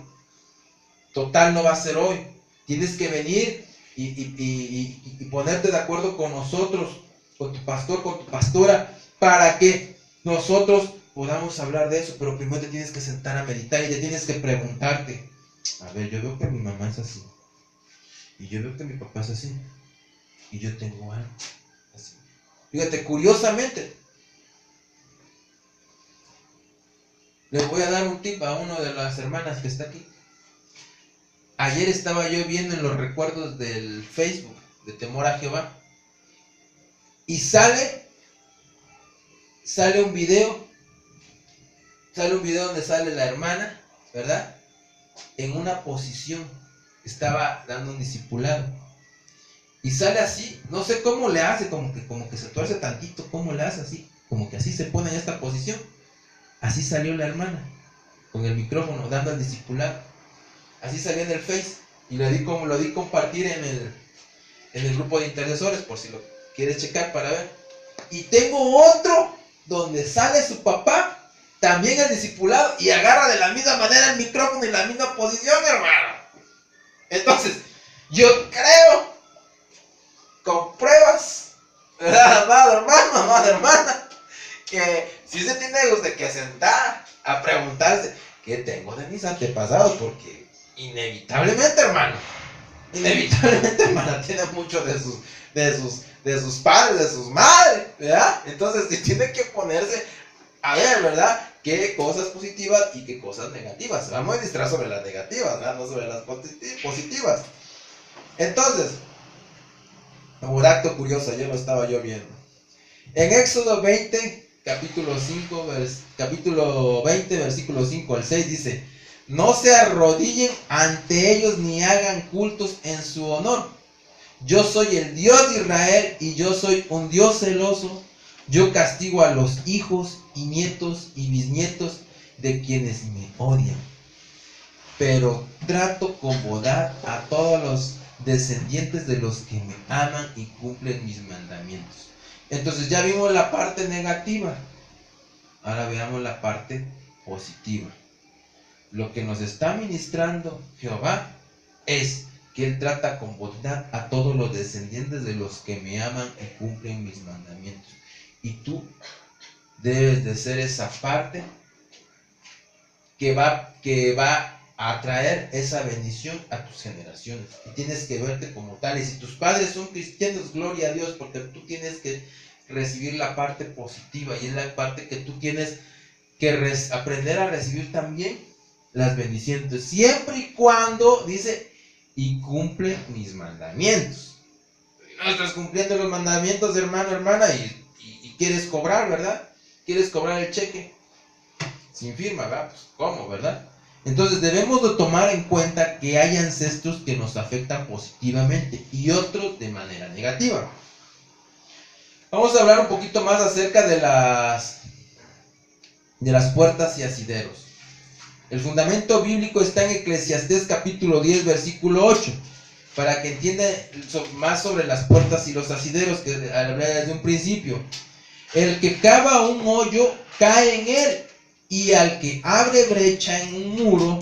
Total, no va a ser hoy. Tienes que venir y ponerte de acuerdo con nosotros, con tu pastor, con tu pastora, para que nosotros podamos hablar de eso. Pero primero te tienes que sentar a meditar y te tienes que preguntarte: a ver, yo veo que mi mamá es así, y yo veo que mi papá es así, y yo tengo algo así. Fíjate, curiosamente, les voy a dar un tip a una de las hermanas que está aquí. Ayer estaba yo viendo en los recuerdos del Facebook de Temor a Jehová, y sale un video donde sale la hermana, ¿verdad? En una posición, estaba dando un discipulado, y sale así, no sé cómo le hace, como que se tuerce tantito, cómo le hace así, como que así se pone en esta posición. Así salió la hermana, con el micrófono, dando el discipulado. Así salió en el Face, y lo di compartir en el grupo de intercesores, por si lo quieres checar para ver. Y tengo otro donde sale su papá, también el discipulado, y agarra de la misma manera el micrófono y la misma posición, hermano. Entonces, yo creo, con pruebas, ¿verdad, amado hermano, amada hermana? Que si se tiene que sentar a preguntarse qué tengo de mis antepasados, porque inevitablemente, hermana, tiene mucho de sus padres, de sus madres, ¿verdad? Entonces tiene que ponerse a ver, ¿verdad?, qué cosas positivas y qué cosas negativas. Vamos a administrar sobre las negativas, ¿verdad?, no sobre las positivas. Entonces, un dato curioso, ayer lo estaba yo viendo. En Éxodo 20, capítulo 20, versículo 5 al 6, dice: no se arrodillen ante ellos ni hagan cultos en su honor. Yo soy el Dios de Israel y yo soy un Dios celoso. Yo castigo a los hijos y nietos y bisnietos de quienes me odian, pero trato con bondad a todos los descendientes de los que me aman y cumplen mis mandamientos. Entonces ya vimos la parte negativa. Ahora veamos la parte positiva. Lo que nos está ministrando Jehová es que Él trata con bondad a todos los descendientes de los que me aman y cumplen mis mandamientos. Y tú debes de ser esa parte que va a traer esa bendición a tus generaciones. Y tienes que verte como tal. Y si tus padres son cristianos, gloria a Dios, porque tú tienes que recibir la parte positiva. Y es la parte que tú tienes que aprender a recibir también las bendiciones. Siempre y cuando, dice, y cumple mis mandamientos. No estás cumpliendo los mandamientos, hermano, hermana, y quieres cobrar, ¿verdad? Quieres cobrar el cheque sin firma, ¿verdad? Pues, ¿cómo, verdad? Entonces debemos de tomar en cuenta que hay ancestros que nos afectan positivamente y otros de manera negativa. Vamos a hablar un poquito más acerca de las puertas y asideros. El fundamento bíblico está en Eclesiastés capítulo 10, versículo 8, para que entiendan más sobre las puertas y los asideros que hablé desde un principio. El que cava un hoyo cae en él, y al que abre brecha en un muro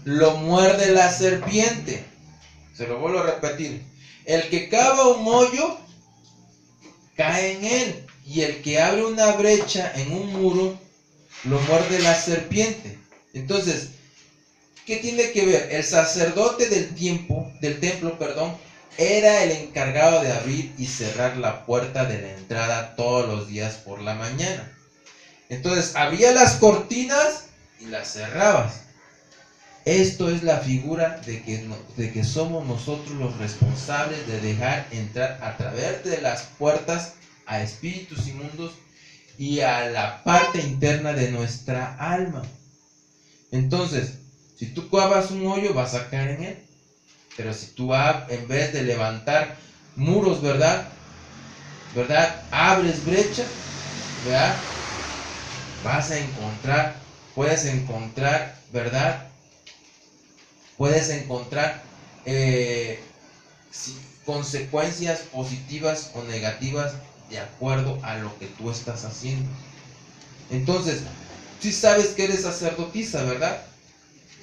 lo muerde la serpiente. Se lo vuelvo a repetir. El que cava un hoyo cae en él, y el que abre una brecha en un muro lo muerde la serpiente. Entonces, ¿qué tiene que ver? El sacerdote del templo, era el encargado de abrir y cerrar la puerta de la entrada todos los días por la mañana. Entonces, abría las cortinas y las cerrabas. Esto es la figura de que somos nosotros los responsables de dejar entrar a través de las puertas a espíritus inmundos y a la parte interna de nuestra alma. Entonces, si tú cavas un hoyo, vas a caer en él. Pero si tú en vez de levantar muros, ¿verdad? Abres brecha, ¿verdad? Vas a encontrar, puedes encontrar, ¿verdad? Puedes encontrar consecuencias positivas o negativas de acuerdo a lo que tú estás haciendo. Entonces, si sabes que eres sacerdotisa, ¿verdad?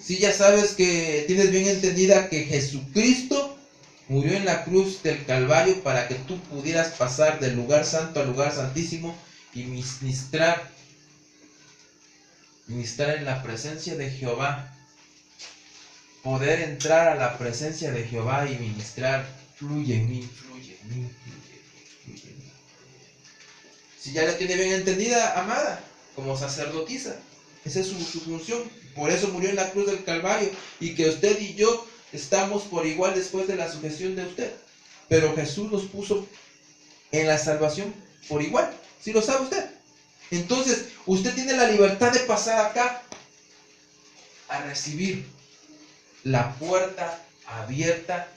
Si ya sabes que tienes bien entendida que Jesucristo murió en la cruz del Calvario para que tú pudieras pasar del lugar santo al lugar santísimo y ministrar en la presencia de Jehová. Poder entrar a la presencia de Jehová y ministrar. Fluye en mí, fluye en mí, fluye en mí. Si ya la tiene bien entendida, amada, como sacerdotisa, esa es su función. Por eso murió en la cruz del Calvario. Y que usted y yo estamos por igual después de la sujeción de usted. Pero Jesús nos puso en la salvación por igual. ¿Sí lo sabe usted? Entonces, usted tiene la libertad de pasar acá a recibir la puerta abierta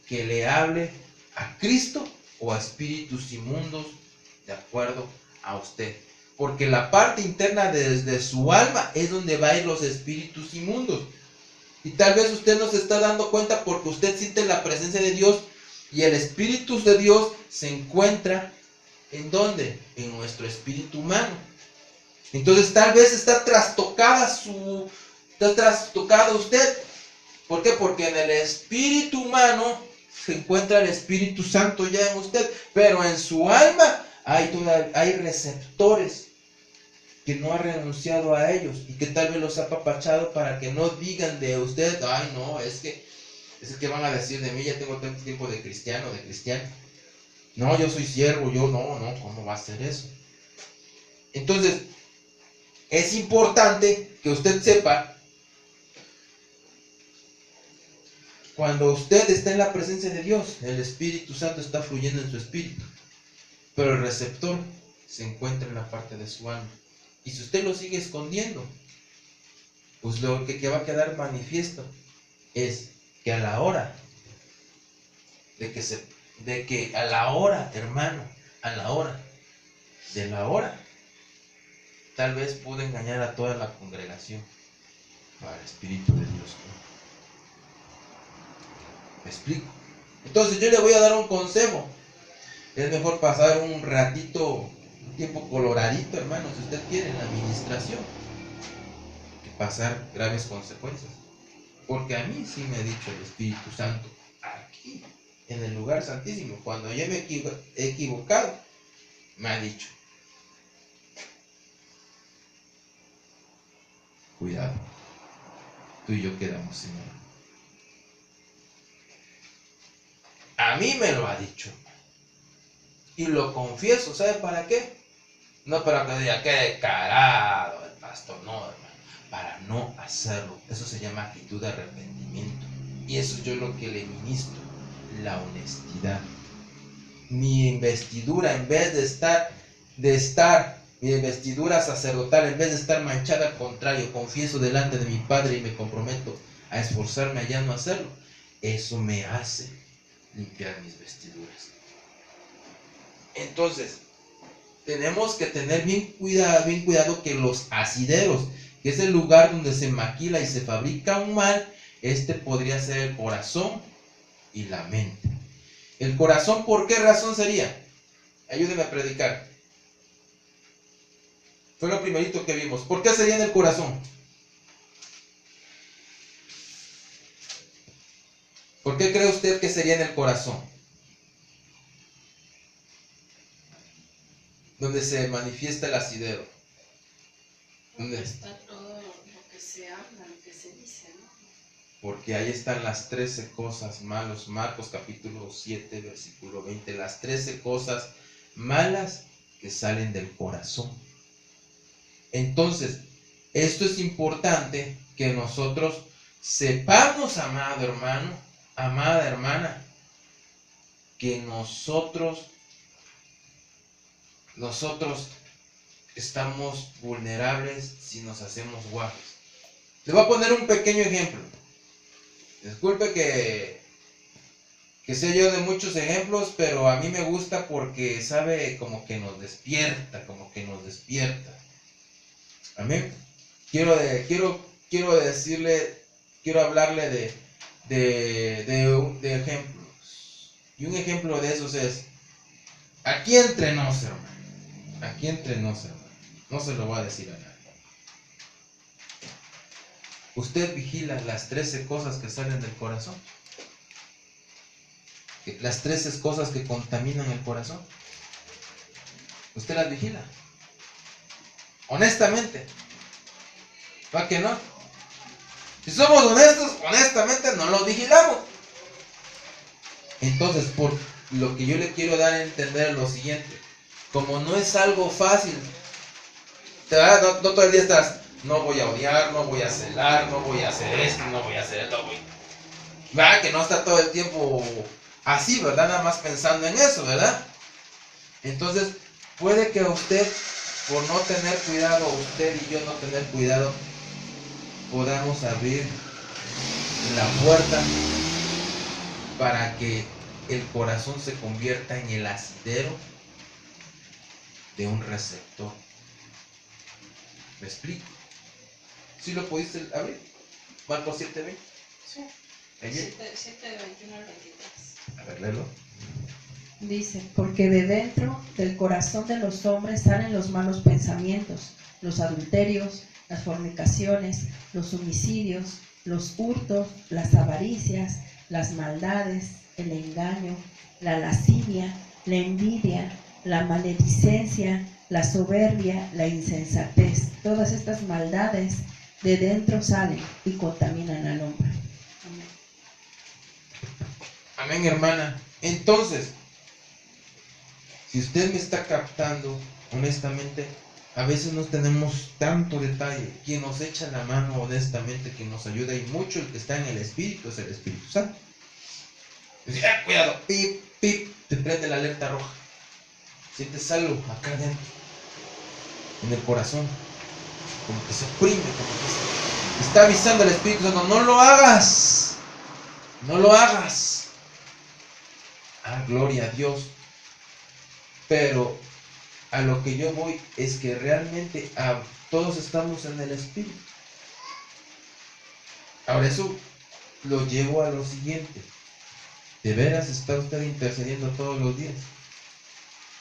que le hable a Cristo o a espíritus inmundos de acuerdo a usted. Porque la parte interna desde su alma es donde va a ir los espíritus inmundos. Y tal vez usted no se está dando cuenta porque usted siente la presencia de Dios y el Espíritu de Dios se encuentra ¿en dónde? En nuestro espíritu humano. Entonces tal vez está trastocado usted. ¿Por qué? Porque en el espíritu humano se encuentra el Espíritu Santo ya en usted, pero en su alma hay receptores que no ha renunciado a ellos y que tal vez los ha apapachado para que no digan de usted, ay no, es que van a decir de mí, ya tengo tanto tiempo de cristiano. No, yo soy siervo, no, ¿cómo va a ser eso? Entonces, es importante que usted sepa, cuando usted está en la presencia de Dios, el Espíritu Santo está fluyendo en su espíritu, pero el receptor se encuentra en la parte de su alma. Y si usted lo sigue escondiendo, pues lo que va a quedar manifiesto es que a la hora hermano, a la hora de la hora, tal vez pudo engañar a toda la congregación para el Espíritu de Dios. ¿Me explico? Entonces yo le voy a dar un consejo. Es mejor pasar un ratito, un tiempo coloradito, hermano, si usted quiere, en la administración, que pasar graves consecuencias. Porque a mí sí me ha dicho el Espíritu Santo, aquí, en el lugar santísimo, cuando yo me he equivocado, me ha dicho, cuidado, tú y yo quedamos, Señor. A mí me lo ha dicho. Y lo confieso, ¿sabe para qué? No para que diga, qué descarado el pastor, no, hermano. Para no hacerlo. Eso se llama actitud de arrepentimiento. Y eso es yo lo que le ministro, la honestidad. Mi investidura, en vez mi investidura sacerdotal, en vez de estar manchada, al contrario, confieso delante de mi Padre y me comprometo a esforzarme a ya no hacerlo. Eso me hace limpiar mis vestiduras. Entonces, tenemos que tener bien cuidado que los asideros, que es el lugar donde se maquila y se fabrica un mal, podría ser el corazón y la mente. El corazón, ¿por qué razón sería? Ayúdeme a predicar. Fue lo primerito que vimos. ¿Por qué sería en el corazón? ¿Por qué cree usted que sería en el corazón? Donde se manifiesta el asidero. Donde está todo lo que se habla, lo que se dice, ¿no? Porque ahí están las 13 cosas malas. Marcos capítulo 7, versículo 20. Las 13 cosas malas que salen del corazón. Entonces, esto es importante que nosotros sepamos, amado hermano, amada hermana, que nosotros estamos vulnerables si nos hacemos guapos. Le voy a poner un pequeño ejemplo. Disculpe que sé yo de muchos ejemplos, pero a mí me gusta porque sabe como que nos despierta, Amén. Quiero decirle, quiero hablarle de ejemplos. Y un ejemplo de esos es, aquí entre nos, hermano. No se lo voy a decir a nadie. Usted vigila las 13 cosas que salen del corazón. Las 13 cosas que contaminan el corazón. Usted las vigila. Honestamente. ¿Para qué no? Si somos honestos, honestamente no los vigilamos. Entonces, por lo que yo le quiero dar a entender es lo siguiente. Como no es algo fácil, no todo el día estás, no voy a odiar, no voy a celar, no voy a hacer esto, no voy a hacer esto, güey. ¿Verdad? Que no está todo el tiempo así, ¿verdad? Nada más pensando en eso, ¿verdad? Entonces, puede que usted, por no tener cuidado, usted y yo no tener cuidado, podamos abrir la puerta para que el corazón se convierta en el asidero de un receptor. ¿Me explico? ¿Sí lo pudiste abrir? Marcos 7:20. Sí. 7, 21 al 23. A ver, léelo. Dice, porque de dentro del corazón de los hombres salen los malos pensamientos, los adulterios, las fornicaciones, los homicidios, los hurtos, las avaricias, las maldades, el engaño, la lascivia, la envidia, la maledicencia, la soberbia, la insensatez. Todas estas maldades de dentro salen y contaminan al hombre. Amén. Amén, hermana. Entonces, si usted me está captando, honestamente, a veces no tenemos tanto detalle. Quien nos echa la mano, honestamente, quien nos ayuda y mucho, el que está en el Espíritu, es el Espíritu Santo. Dice, cuidado, pip, pip, te prende la alerta roja. Sientes algo acá adentro, en el corazón, como que se oprime, como que está avisando al Espíritu Santo, no lo hagas, no lo hagas. Ah, gloria a Dios. Pero a lo que yo voy es que realmente todos estamos en el Espíritu. Ahora eso lo llevo a lo siguiente. ¿De veras está usted intercediendo todos los días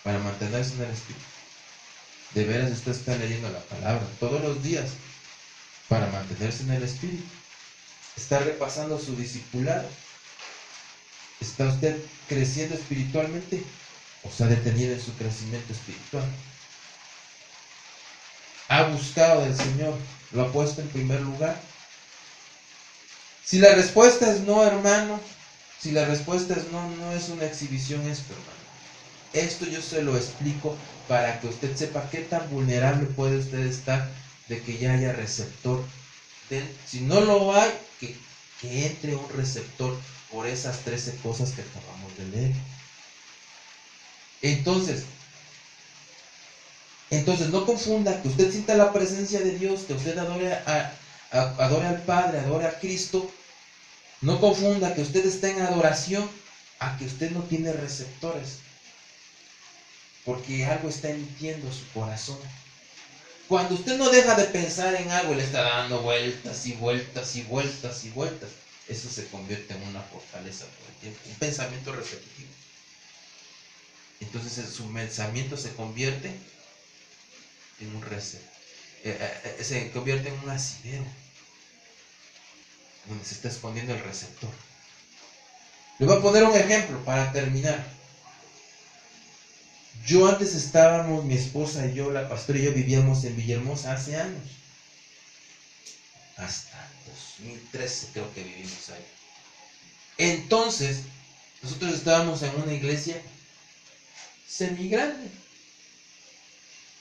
para mantenerse en el Espíritu? ¿De veras usted está leyendo la palabra todos los días para mantenerse en el Espíritu? ¿Está repasando su discipulado? ¿Está usted creciendo espiritualmente o se ha detenido en su crecimiento espiritual? ¿Ha buscado del Señor? ¿Lo ha puesto en primer lugar? Si la respuesta es no, hermano, si la respuesta es no, no es una exhibición esto, hermano. Esto yo se lo explico para que usted sepa qué tan vulnerable puede usted estar de que ya haya receptor. Si no lo hay, que entre un receptor por esas 13 cosas que acabamos de leer. Entonces no confunda que usted sienta la presencia de Dios, que usted adore al Padre, adore a Cristo. No confunda que usted esté en adoración a que usted no tiene receptores, porque algo está emitiendo su corazón. Cuando usted no deja de pensar en algo, le está dando vueltas y vueltas y vueltas y vueltas, eso se convierte en una fortaleza por el tiempo, un pensamiento repetitivo. Entonces su pensamiento se convierte en un receptor, se convierte en un asidero donde se está escondiendo el receptor. Le voy a poner un ejemplo para terminar. Yo antes estábamos, mi esposa y yo, la pastora y yo vivíamos en Villahermosa hace años. Hasta 2013 creo que vivimos ahí. Entonces, nosotros estábamos en una iglesia semigrande.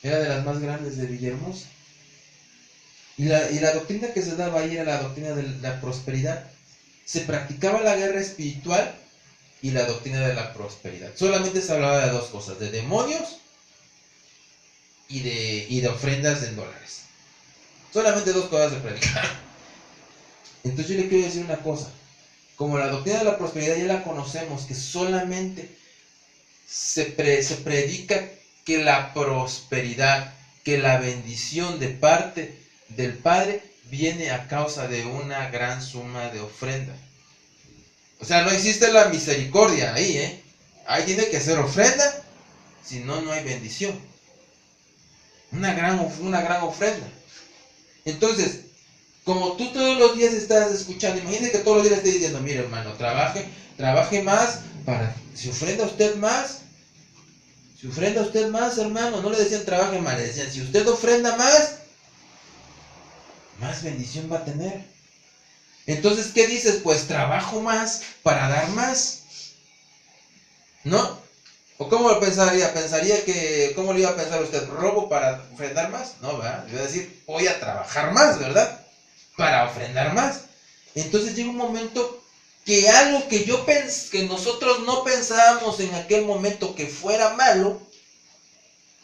Era de las más grandes de Villahermosa. Y la doctrina que se daba ahí era la doctrina de la prosperidad. Se practicaba la guerra espiritual y la doctrina de la prosperidad. Solamente se hablaba de dos cosas, de demonios y de ofrendas en dólares. Solamente dos cosas se predicaban. Entonces yo le quiero decir una cosa. Como la doctrina de la prosperidad ya la conocemos, que solamente se predica que la prosperidad, que la bendición de parte del Padre viene a causa de una gran suma de ofrenda. O sea, no existe la misericordia ahí, ¿eh? Ahí tiene que ser ofrenda, si no, no hay bendición. Una gran ofrenda. Entonces, como tú todos los días estás escuchando, imagínate que todos los días le estés diciendo, mire hermano, trabaje más, si ofrenda usted más, hermano, no le decían trabaje más, le decían, si usted ofrenda más bendición va a tener. Entonces, ¿qué dices? Pues trabajo más para dar más, ¿no? ¿O cómo lo pensaría? ¿Cómo lo iba a pensar usted? ¿Robo para ofrendar más? No, ¿verdad? Iba a decir, voy a trabajar más, ¿verdad? Para ofrendar más. Entonces llega un momento que algo que nosotros no pensábamos en aquel momento que fuera malo,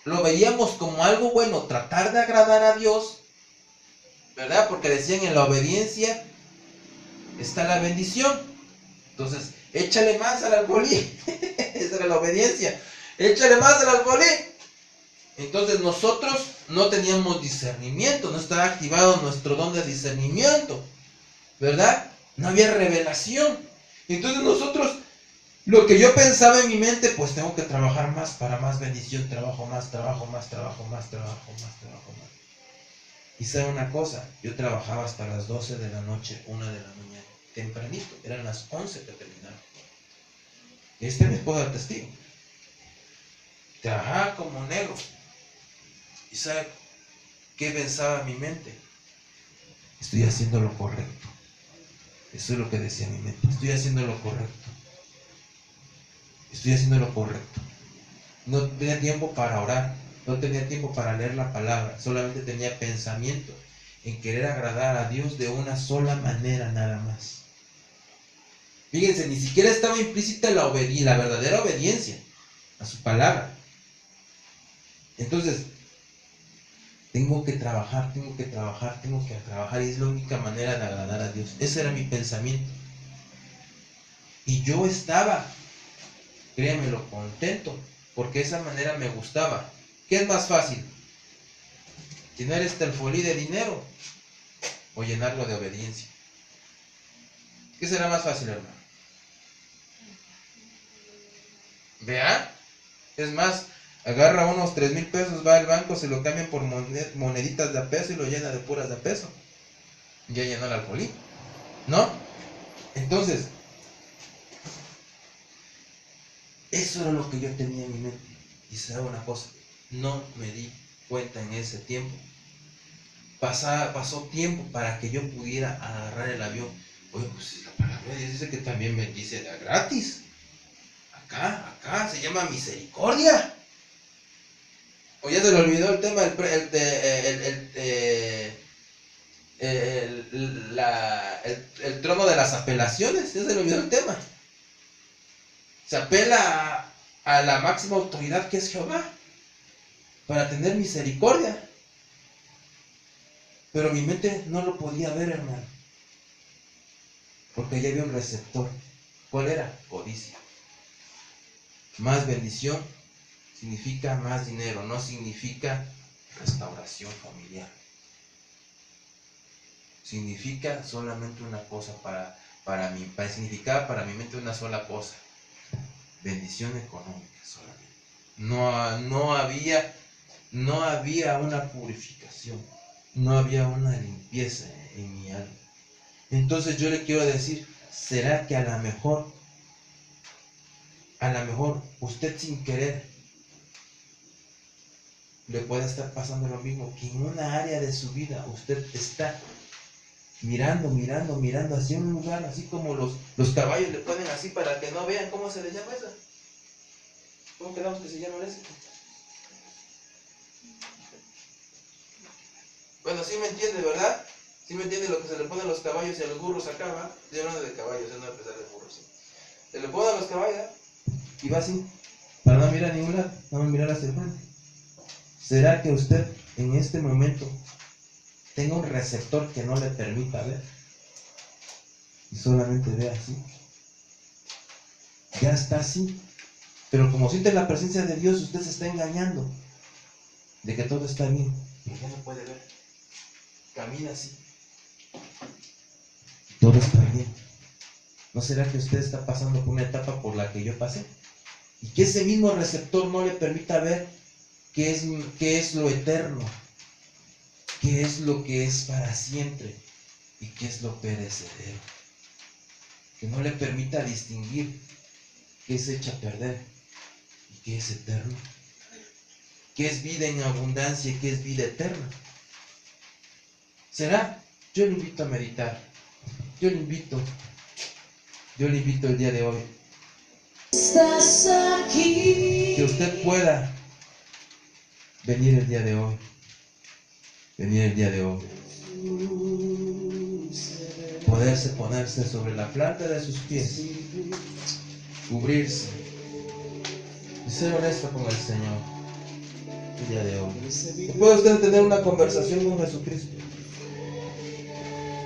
lo veíamos como algo bueno, tratar de agradar a Dios, ¿verdad? Porque decían, en la obediencia está la bendición. Entonces, échale más al alfolí. Esa era la obediencia. Échale más al alfolí. Entonces nosotros no teníamos discernimiento, no estaba activado nuestro don de discernimiento, ¿verdad? No había revelación. Entonces nosotros, lo que yo pensaba en mi mente, pues tengo que trabajar más para más bendición, trabajo más. Y sabe una cosa, yo trabajaba hasta las 12 de la noche, 1 de la mañana, tempranito, eran las 11 que terminaba. Y mi esposa testigo. Trabajaba como negro. ¿Y sabe qué pensaba mi mente? Estoy haciendo lo correcto. Eso es lo que decía mi mente. Estoy haciendo lo correcto. No tenía tiempo para orar. No tenía tiempo para leer la palabra. Solamente tenía pensamiento en querer agradar a Dios de una sola manera nada más. Fíjense, ni siquiera estaba implícita la verdadera obediencia a su palabra. Entonces, tengo que trabajar, y es la única manera de agradar a Dios. Ese era mi pensamiento. Y yo estaba, créanmelo, contento, porque de esa manera me gustaba. ¿Qué es más fácil? ¿Llenar el folí de dinero o llenarlo de obediencia? ¿Qué será más fácil, hermano? ¿Vean? Es más, agarra unos 3,000 pesos, va al banco, se lo cambian por moneditas de a peso y lo llena de puras de a peso. Ya llenó el alfolí, ¿no? Entonces, eso era lo que yo tenía en mi mente. Y sabe una cosa, no me di cuenta en ese tiempo. Pasó tiempo para que yo pudiera agarrar el avión. Oye, pues la palabra de Dios dice que también bendice de gratis. Acá se llama misericordia. O ya se le olvidó el tema, el trono de las apelaciones. Ya se le olvidó el tema. Se apela a la máxima autoridad que es Jehová para tener misericordia. Pero mi mente no lo podía ver, hermano, porque ya había un receptor. ¿Cuál era? Codicia. Más bendición significa más dinero, no significa restauración familiar. Significa solamente una cosa significaba para mi mente una sola cosa: bendición económica solamente. No había una purificación, no había una limpieza en mi alma. Entonces yo le quiero decir, ¿será que a lo mejor usted sin querer le puede estar pasando lo mismo, que en una área de su vida usted está mirando hacia un lugar, así como los caballos le ponen así para que no vean? ¿Cómo se le llama eso? ¿Cómo quedamos que se llama eso? Bueno, sí me entiende, ¿verdad? Sí me entiende lo que se le pone a los caballos y a los burros acá, ¿va? Estoy hablando de caballos, no a pesar de burros. ¿Sí? Se le pone a los caballos, ¿eh? Y va así, para no mirar a ningún lado, no mirar hacia el frente. ¿Será que usted en este momento tenga un receptor que no le permita ver? y solamente ve así. Ya está así. Pero como siente la presencia de Dios, usted se está engañando de que todo está bien. Pero ya no puede ver. Camina así. Todo está bien. ¿No será que usted está pasando por una etapa por la que yo pasé? Y que ese mismo receptor no le permita ver qué es lo eterno, qué es lo que es para siempre y qué es lo perecedero. Que no le permita distinguir qué se echa a perder y qué es eterno. Qué es vida en abundancia y qué es vida eterna. ¿Será? Yo le invito a meditar. Yo le invito el día de hoy. Estás aquí. Que usted pueda venir el día de hoy. Venir el día de hoy. Ponerse sobre la planta de sus pies. Cubrirse. Y ser honesto con el Señor. El día de hoy. ¿Y puede usted tener una conversación con Jesucristo?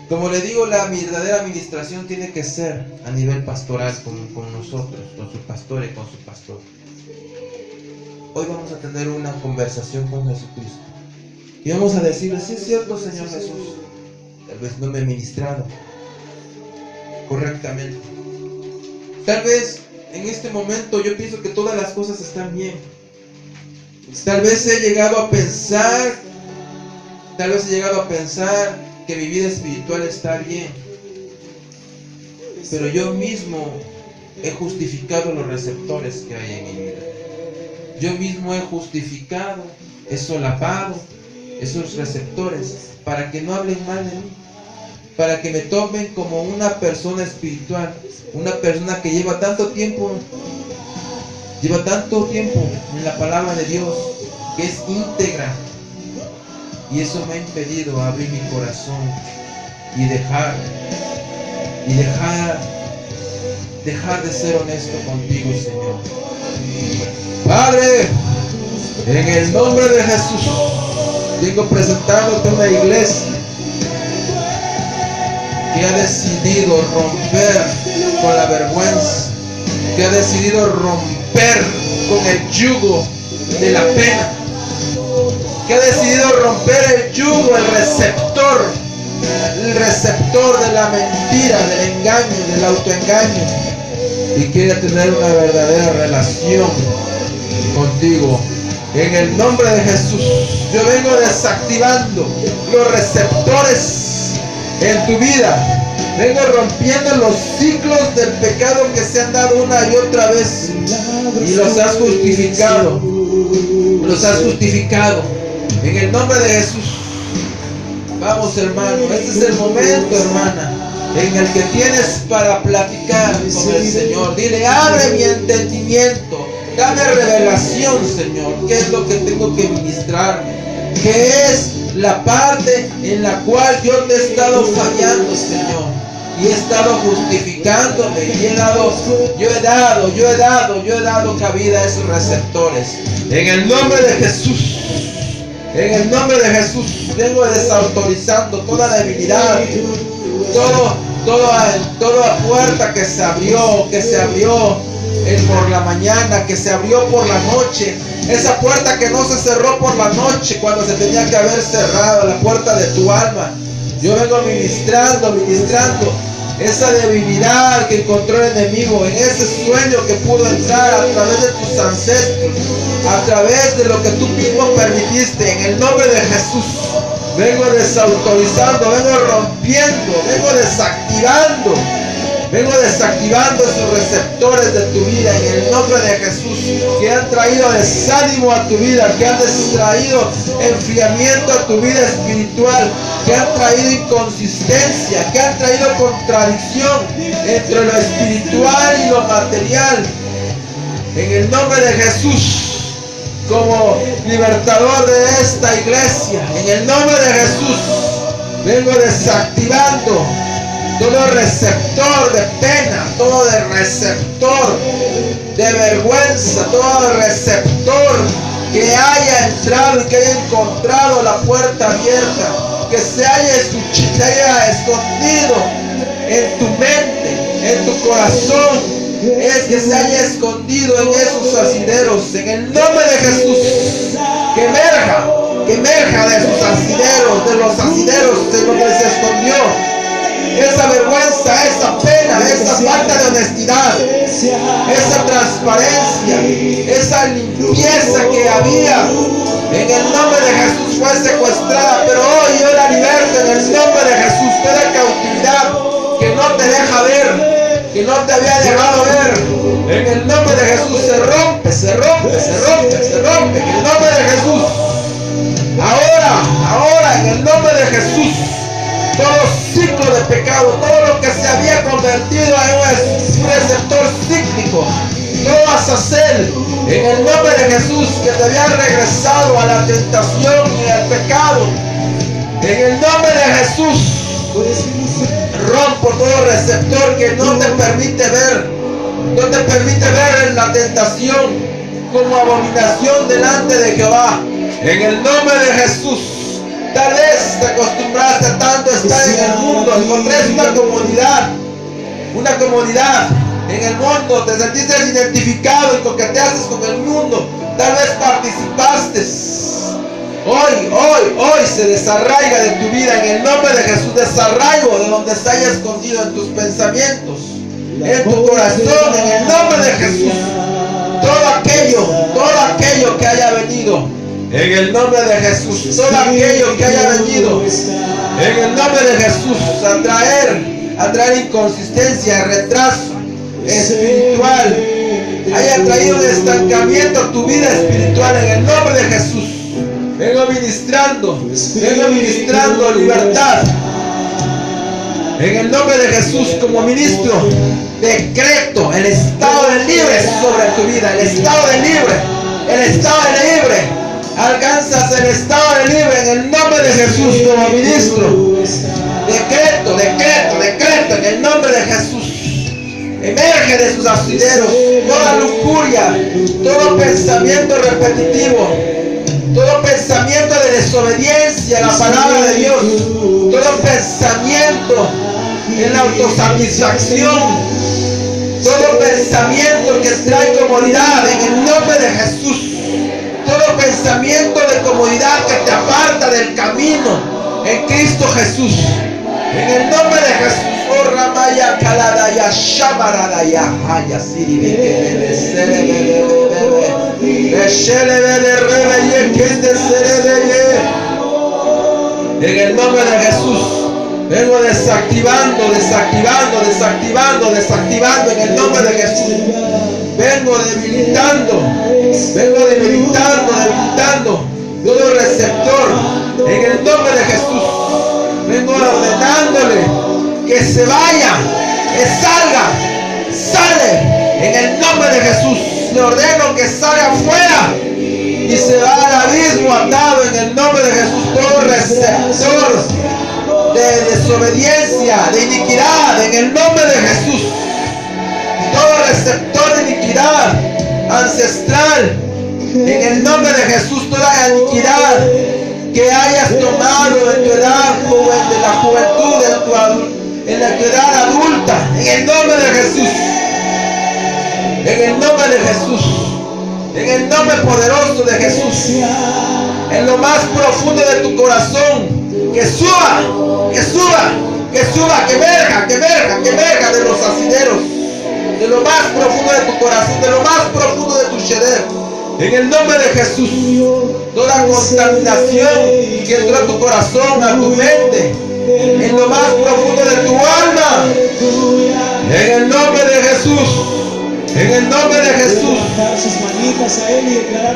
Como le digo, la verdadera administración tiene que ser a nivel pastoral con nosotros, con su pastor y con su pastor. Hoy vamos a tener una conversación con Jesucristo. Y vamos a decirle, sí es cierto, Señor Jesús, tal vez no me he ministrado correctamente. Tal vez en este momento yo pienso que todas las cosas están bien. Tal vez he llegado a pensar que mi vida espiritual está bien, pero yo mismo he justificado los receptores que hay en mi vida. Yo mismo he justificado, he solapado esos receptores para que no hablen mal de mí, para que me tomen como una persona espiritual, una persona que lleva tanto tiempo en la palabra de Dios, que es íntegra. Y eso me ha impedido abrir mi corazón y dejar de ser honesto contigo, Señor. Padre, en el nombre de Jesús, vengo presentándote una iglesia que ha decidido romper con la vergüenza, que ha decidido romper con el yugo de la pena, que ha decidido romper el yugo, el receptor de la mentira, del engaño, del autoengaño, y quiere tener una verdadera relación contigo. En el nombre de Jesús, yo vengo desactivando los receptores en tu vida. Vengo rompiendo los ciclos del pecado que se han dado una y otra vez, y los has justificado. En el nombre de Jesús. Vamos, hermano, este es el momento, hermana, en el que tienes para platicar con el Señor. Dile, abre mi entendimiento, dame revelación, Señor. ¿Qué es lo que tengo que ministrar? ¿Qué es la parte en la cual yo te he estado fallando, Señor? Y he estado justificándome, y yo he dado cabida a esos receptores. En el nombre de Jesús. En el nombre de Jesús, vengo desautorizando toda debilidad, toda puerta que se abrió por la mañana, que se abrió por la noche, esa puerta que no se cerró por la noche cuando se tenía que haber cerrado, la puerta de tu alma. Yo vengo ministrando esa debilidad que encontró el enemigo, en ese sueño que pudo entrar a través de tus ancestros, a través de lo que tú mismo permitiste. En el nombre de Jesús, vengo desautorizando, vengo rompiendo, vengo desactivando esos receptores de tu vida en el nombre de Jesús, que han traído desánimo a tu vida, que han traído enfriamiento a tu vida espiritual, que han traído inconsistencia, que han traído contradicción entre lo espiritual y lo material. En el nombre de Jesús, como libertador de esta iglesia, en el nombre de Jesús, vengo desactivando todo receptor de pena, todo receptor de vergüenza, todo receptor que haya entrado y que haya encontrado la puerta abierta, que se haya escondido en tu mente, en tu corazón, es que se haya escondido en esos asideros. En el nombre de Jesús, que emerja de sus asideros, de los asideros de donde se escondió esa vergüenza, esa pena, esa falta de honestidad, esa transparencia, esa limpieza que había. En el nombre de Jesús fue secuestrada, pero hoy yo la liberto en el nombre de Jesús. Toda cautividad que no te deja ver, que no te había dejado ver, en el nombre de Jesús se rompe, se rompe, se rompe, se rompe, en el nombre de Jesús. Ahora, en el nombre de Jesús, todo ciclo de pecado, todo lo que se había convertido en un receptor cíclico, todo Azazel, en el nombre de Jesús, que te había regresado a la tentación y al pecado, en el nombre de Jesús, rompo todo receptor que no te permite ver, en la tentación como abominación delante de Jehová. En el nombre de Jesús. Tal vez te acostumbraste a tanto estar en el mundo, encontraste una comodidad en el mundo, te sentiste identificado y coqueteaste con el mundo, tal vez participaste. Hoy se desarraiga de tu vida en el nombre de Jesús. Desarraigo de donde se haya escondido en tus pensamientos, en tu corazón, en el nombre de Jesús. Todo aquello que haya venido, en el nombre de Jesús, todo aquello que haya venido, en el nombre de Jesús, a traer inconsistencia, retraso espiritual, haya traído un estancamiento a tu vida espiritual, en el nombre de Jesús. Vengo ministrando libertad. En el nombre de Jesús, como ministro, decreto el estado de libre sobre tu vida, el estado de libre. Alcanzas el estado de libre en el nombre de Jesús como ministro. Decreto en el nombre de Jesús. Emerge de sus asideros toda lujuria, todo pensamiento repetitivo, todo pensamiento de desobediencia a la palabra de Dios, todo pensamiento en la autosatisfacción, todo pensamiento que trae comodidad en el nombre de Jesús. Todo pensamiento de comodidad que te aparta del camino en Cristo Jesús. En el nombre de Jesús. Oh Ramaya Kaladaya Shamaradaya Haya Siribeke en el nombre de Jesús. Vengo desactivando en el nombre de Jesús. Vengo debilitando todo receptor en el nombre de Jesús. Vengo ordenándole que se vaya, que sale en el nombre de Jesús. Le ordeno que salga afuera y se va al abismo atado en el nombre de Jesús. Todo receptor de desobediencia, de iniquidad, en el nombre de Jesús. Todo receptor de iniquidad ancestral, en el nombre de Jesús. Toda iniquidad que hayas tomado en tu edad, de la juventud, en la edad adulta, en el nombre de Jesús. En el nombre de Jesús. En el nombre poderoso de Jesús. En lo más profundo de tu corazón, que suba, que emerja de los asideros, de lo más profundo de tu corazón, de lo más profundo de tu sheder. En el nombre de Jesús, toda contaminación que entró a tu corazón, a tu mente, en lo más profundo de tu alma, en el nombre de Jesús, en el nombre de Jesús.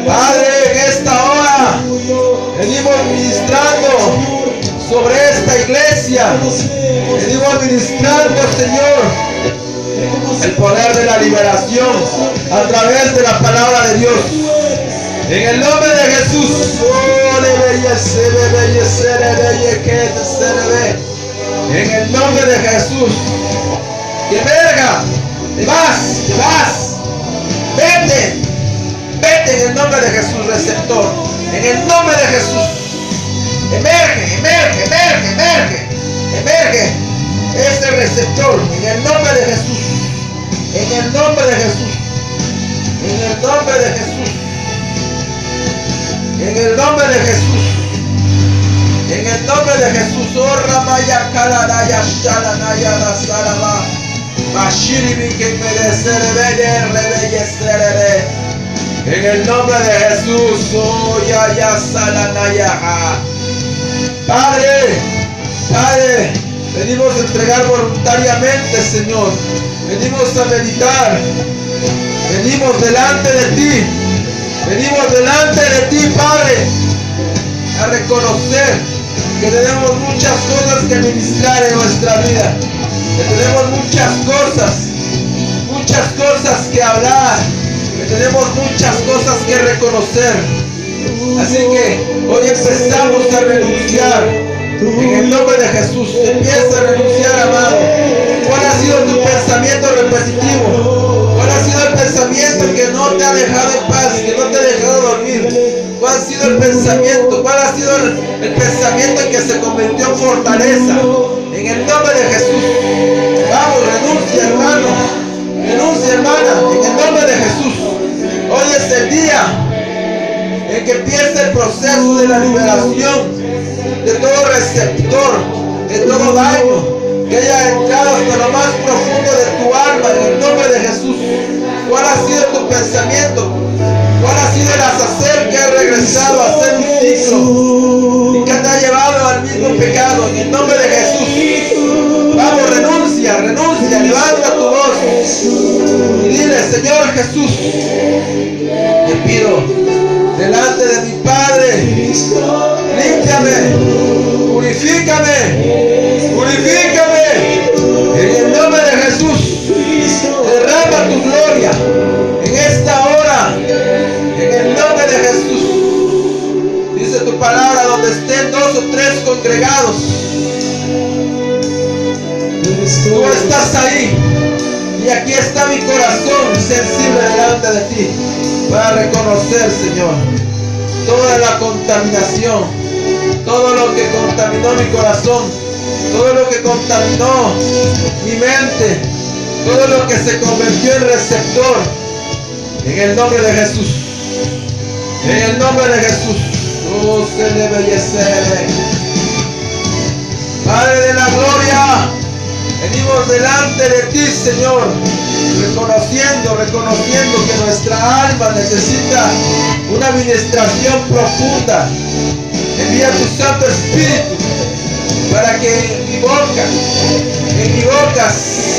Padre, en esta hora venimos ministrando sobre esta iglesia, venimos ministrando, Señor, el poder de la liberación a través de la palabra de Dios. En el nombre de Jesús. En el nombre de Jesús. Que emerja. Te vas. Vete en el nombre de Jesús, receptor. En el nombre de Jesús. Emerge. ese receptor, en el nombre de Jesús, en el nombre de Jesús, en el nombre de Jesús, en el nombre de Jesús, en el nombre de Jesús. Oh Ramaya Kalaraya Shalanaya Rasaraba Bashiribi que mereceré rebelleceré. En el nombre de Jesús, oh ya Salanaya. Padre, Padre, venimos a entregar voluntariamente, Señor. Venimos a meditar. Venimos delante de ti. Venimos delante de ti, Padre, a reconocer que tenemos muchas cosas que ministrar en nuestra vida. Que tenemos muchas cosas que hablar. Que tenemos muchas cosas que reconocer. Así que hoy empezamos a renunciar. En el nombre de Jesús, empieza a renunciar, amado. ¿Cuál ha sido tu pensamiento repetitivo? ¿Cuál ha sido el pensamiento que no te ha dejado en paz, que no te ha dejado dormir? ¿Cuál ha sido el pensamiento? ¿Cuál ha sido el pensamiento que se convirtió en fortaleza? En el nombre de Jesús. Vamos, renuncia, hermano. Renuncia, hermana. En el nombre de Jesús. Hoy es el día en que empieza el proceso de la liberación de todo receptor, de todo daño que haya entrado hasta lo más profundo de tu alma, en el nombre de Jesús. ¿Cuál ha sido tu pensamiento? ¿Cuál ha sido el hacer que ha regresado a hacer un ciclo y que te ha llevado al mismo pecado? En el nombre de Jesús. Vamos, renuncia, levanta tu voz y dile: Señor Jesús, te pido delante de mi Padre, límpiame, purifícame, en el nombre de Jesús. Derrama tu gloria en esta hora, en el nombre de Jesús. Dice tu palabra: donde estén 2 o 3 congregados, tú estás ahí. Y aquí está mi corazón sensible delante de ti para reconocer, Señor, toda la contaminación, todo lo que contaminó mi corazón, todo lo que contaminó mi mente, todo lo que se convirtió en receptor. En el nombre de Jesús, en el nombre de Jesús. Oh, se le embelleceré. Padre de la gloria, venimos delante de ti, Señor, reconociendo que nuestra alma necesita una administración profunda. Envía tu Santo Espíritu para que en mi boca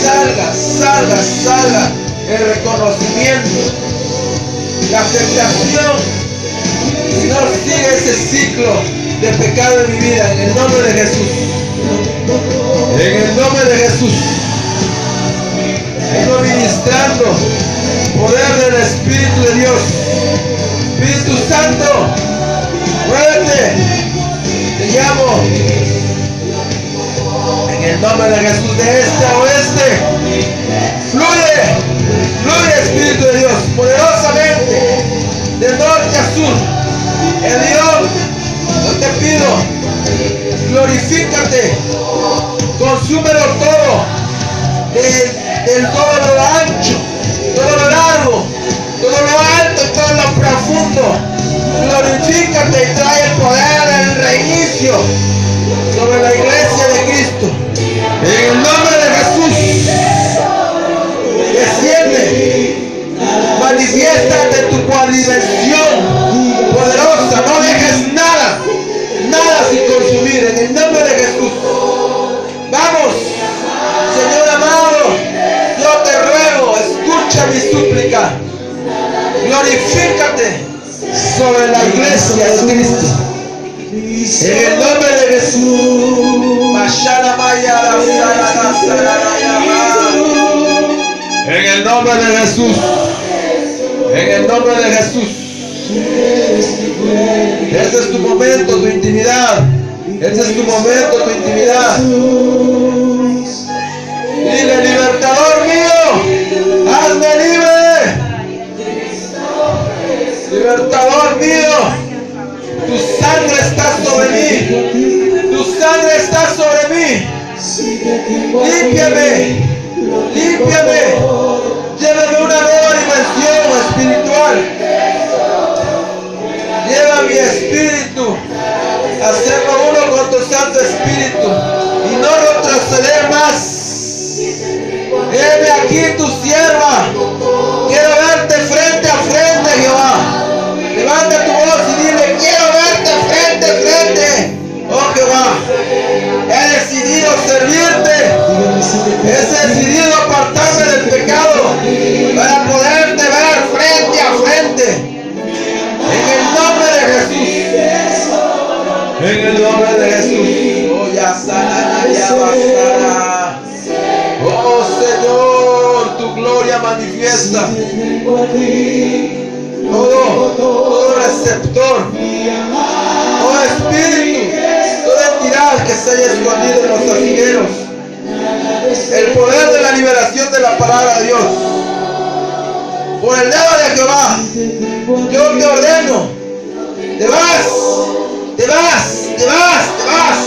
salga el reconocimiento, la aceptación, y no siga ese ciclo de pecado en mi vida. En el nombre de Jesús. En el nombre de Jesús. Vengo ministrando poder del Espíritu de Dios. Espíritu Santo, muévete. Te llamo. En el nombre de Jesús, de este a oeste. Fluye Espíritu de Dios, poderosamente, de norte a sur. Dios, yo te pido, glorifícate, consúmelo todo, del todo lo ancho, todo lo largo, todo lo alto y todo lo profundo. Glorifícate y trae el poder del reinicio sobre la iglesia de Cristo. En el nombre de Jesús, desciende, manifiéstate tu cuadrivención poderosa, no dejes nada sin consumir, en el nombre de Jesús. Vamos, Señor amado, yo te ruego, escucha mi súplica, glorifícate sobre la iglesia de Cristo, en el nombre de Jesús. En el nombre de Jesús, en el nombre de Jesús. Este es tu momento, tu intimidad. Este es tu momento, tu intimidad. Dile: libertador mío, hazme libre. Libertador mío, tu sangre está sobre mí. Tu sangre está sobre mí. Límpiame, límpiame. Llévame a una nueva dimensión espiritual. Lleva mi espíritu a hacerlo uno con tu Santo Espíritu y no retroceder más. Heme aquí tu sierva. Quiero verte frente a frente, Jehová. Levanta tu voz y dile: quiero verte frente a frente, oh Jehová. He decidido servirte. He decidido apartarme del pecado para poderte ver frente a frente. En el nombre de Jesús. En el nombre de Jesús. Oh, ya sana, ya bastará. Oh Señor, tu gloria manifiesta. Todo receptor, todo espíritu, toda entidad que se haya escondido en los astilleros. El poder de la liberación de la palabra de Dios. Por el dedo de Jehová, yo te ordeno: te vas, te vas, te vas, te vas,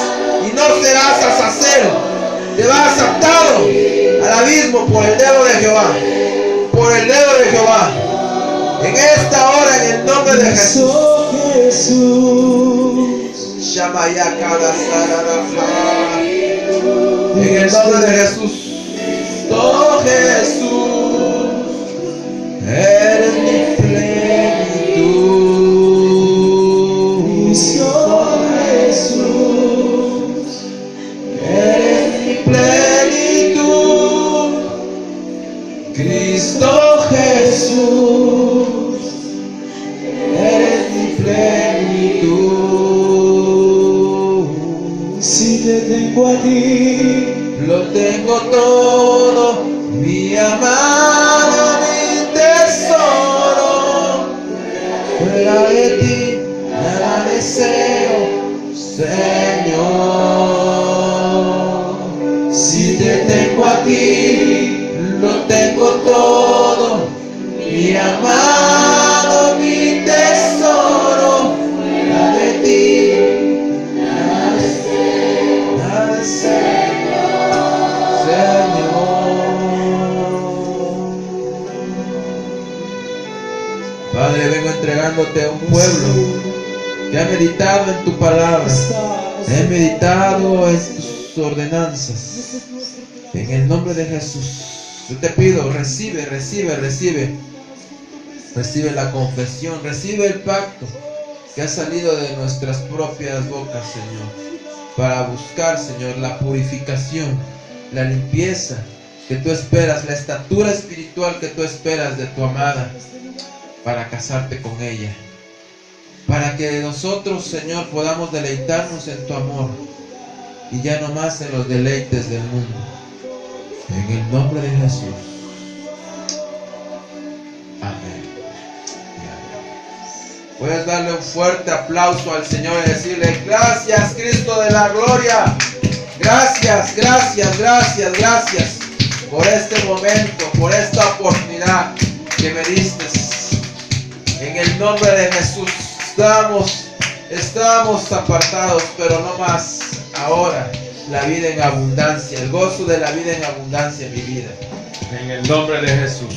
y no serás azazel. Te vas atado al abismo por el dedo de Jehová. Por el dedo de Jehová. En esta hora, en el nombre de Jesús. En el nombre de Jesús. Oh Jesús, eres mi plenitud. Oh Jesús, eres mi plenitud. Cristo Jesús, eres mi plenitud. Si te tengo a ti, lo tengo todo, mi amado, mi tesoro. Fuera de ti nada deseo, Señor. Si te tengo a ti, lo tengo todo, mi amado, mi tesoro. Fuera de ti nada deseo, Padre, vengo entregándote a un pueblo que ha meditado en tu palabra, he meditado en tus ordenanzas. En el nombre de Jesús, yo te pido: recibe, recibe, recibe. Recibe la confesión, recibe el pacto que ha salido de nuestras propias bocas, Señor, para buscar, Señor, la purificación, la limpieza que tú esperas, la estatura espiritual que tú esperas de tu amada, para casarte con ella, para que nosotros, Señor, podamos deleitarnos en tu amor y ya no más en los deleites del mundo. En el nombre de Jesús. Amén. Puedes darle un fuerte aplauso al Señor y decirle: gracias, Cristo de la gloria. Gracias, gracias, gracias, gracias por este momento, por esta oportunidad que me diste. En el nombre de Jesús. Estábamos apartados, pero no más. Ahora la vida en abundancia, el gozo de la vida en abundancia en mi vida. En el nombre de Jesús.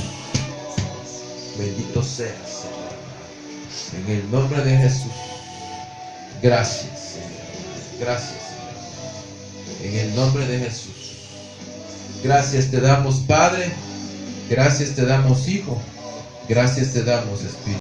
Bendito seas, Señor. En el nombre de Jesús. Gracias, Señor. Gracias, Señor. En el nombre de Jesús. Gracias te damos, Padre. Gracias te damos, Hijo. Gracias te damos, Espíritu.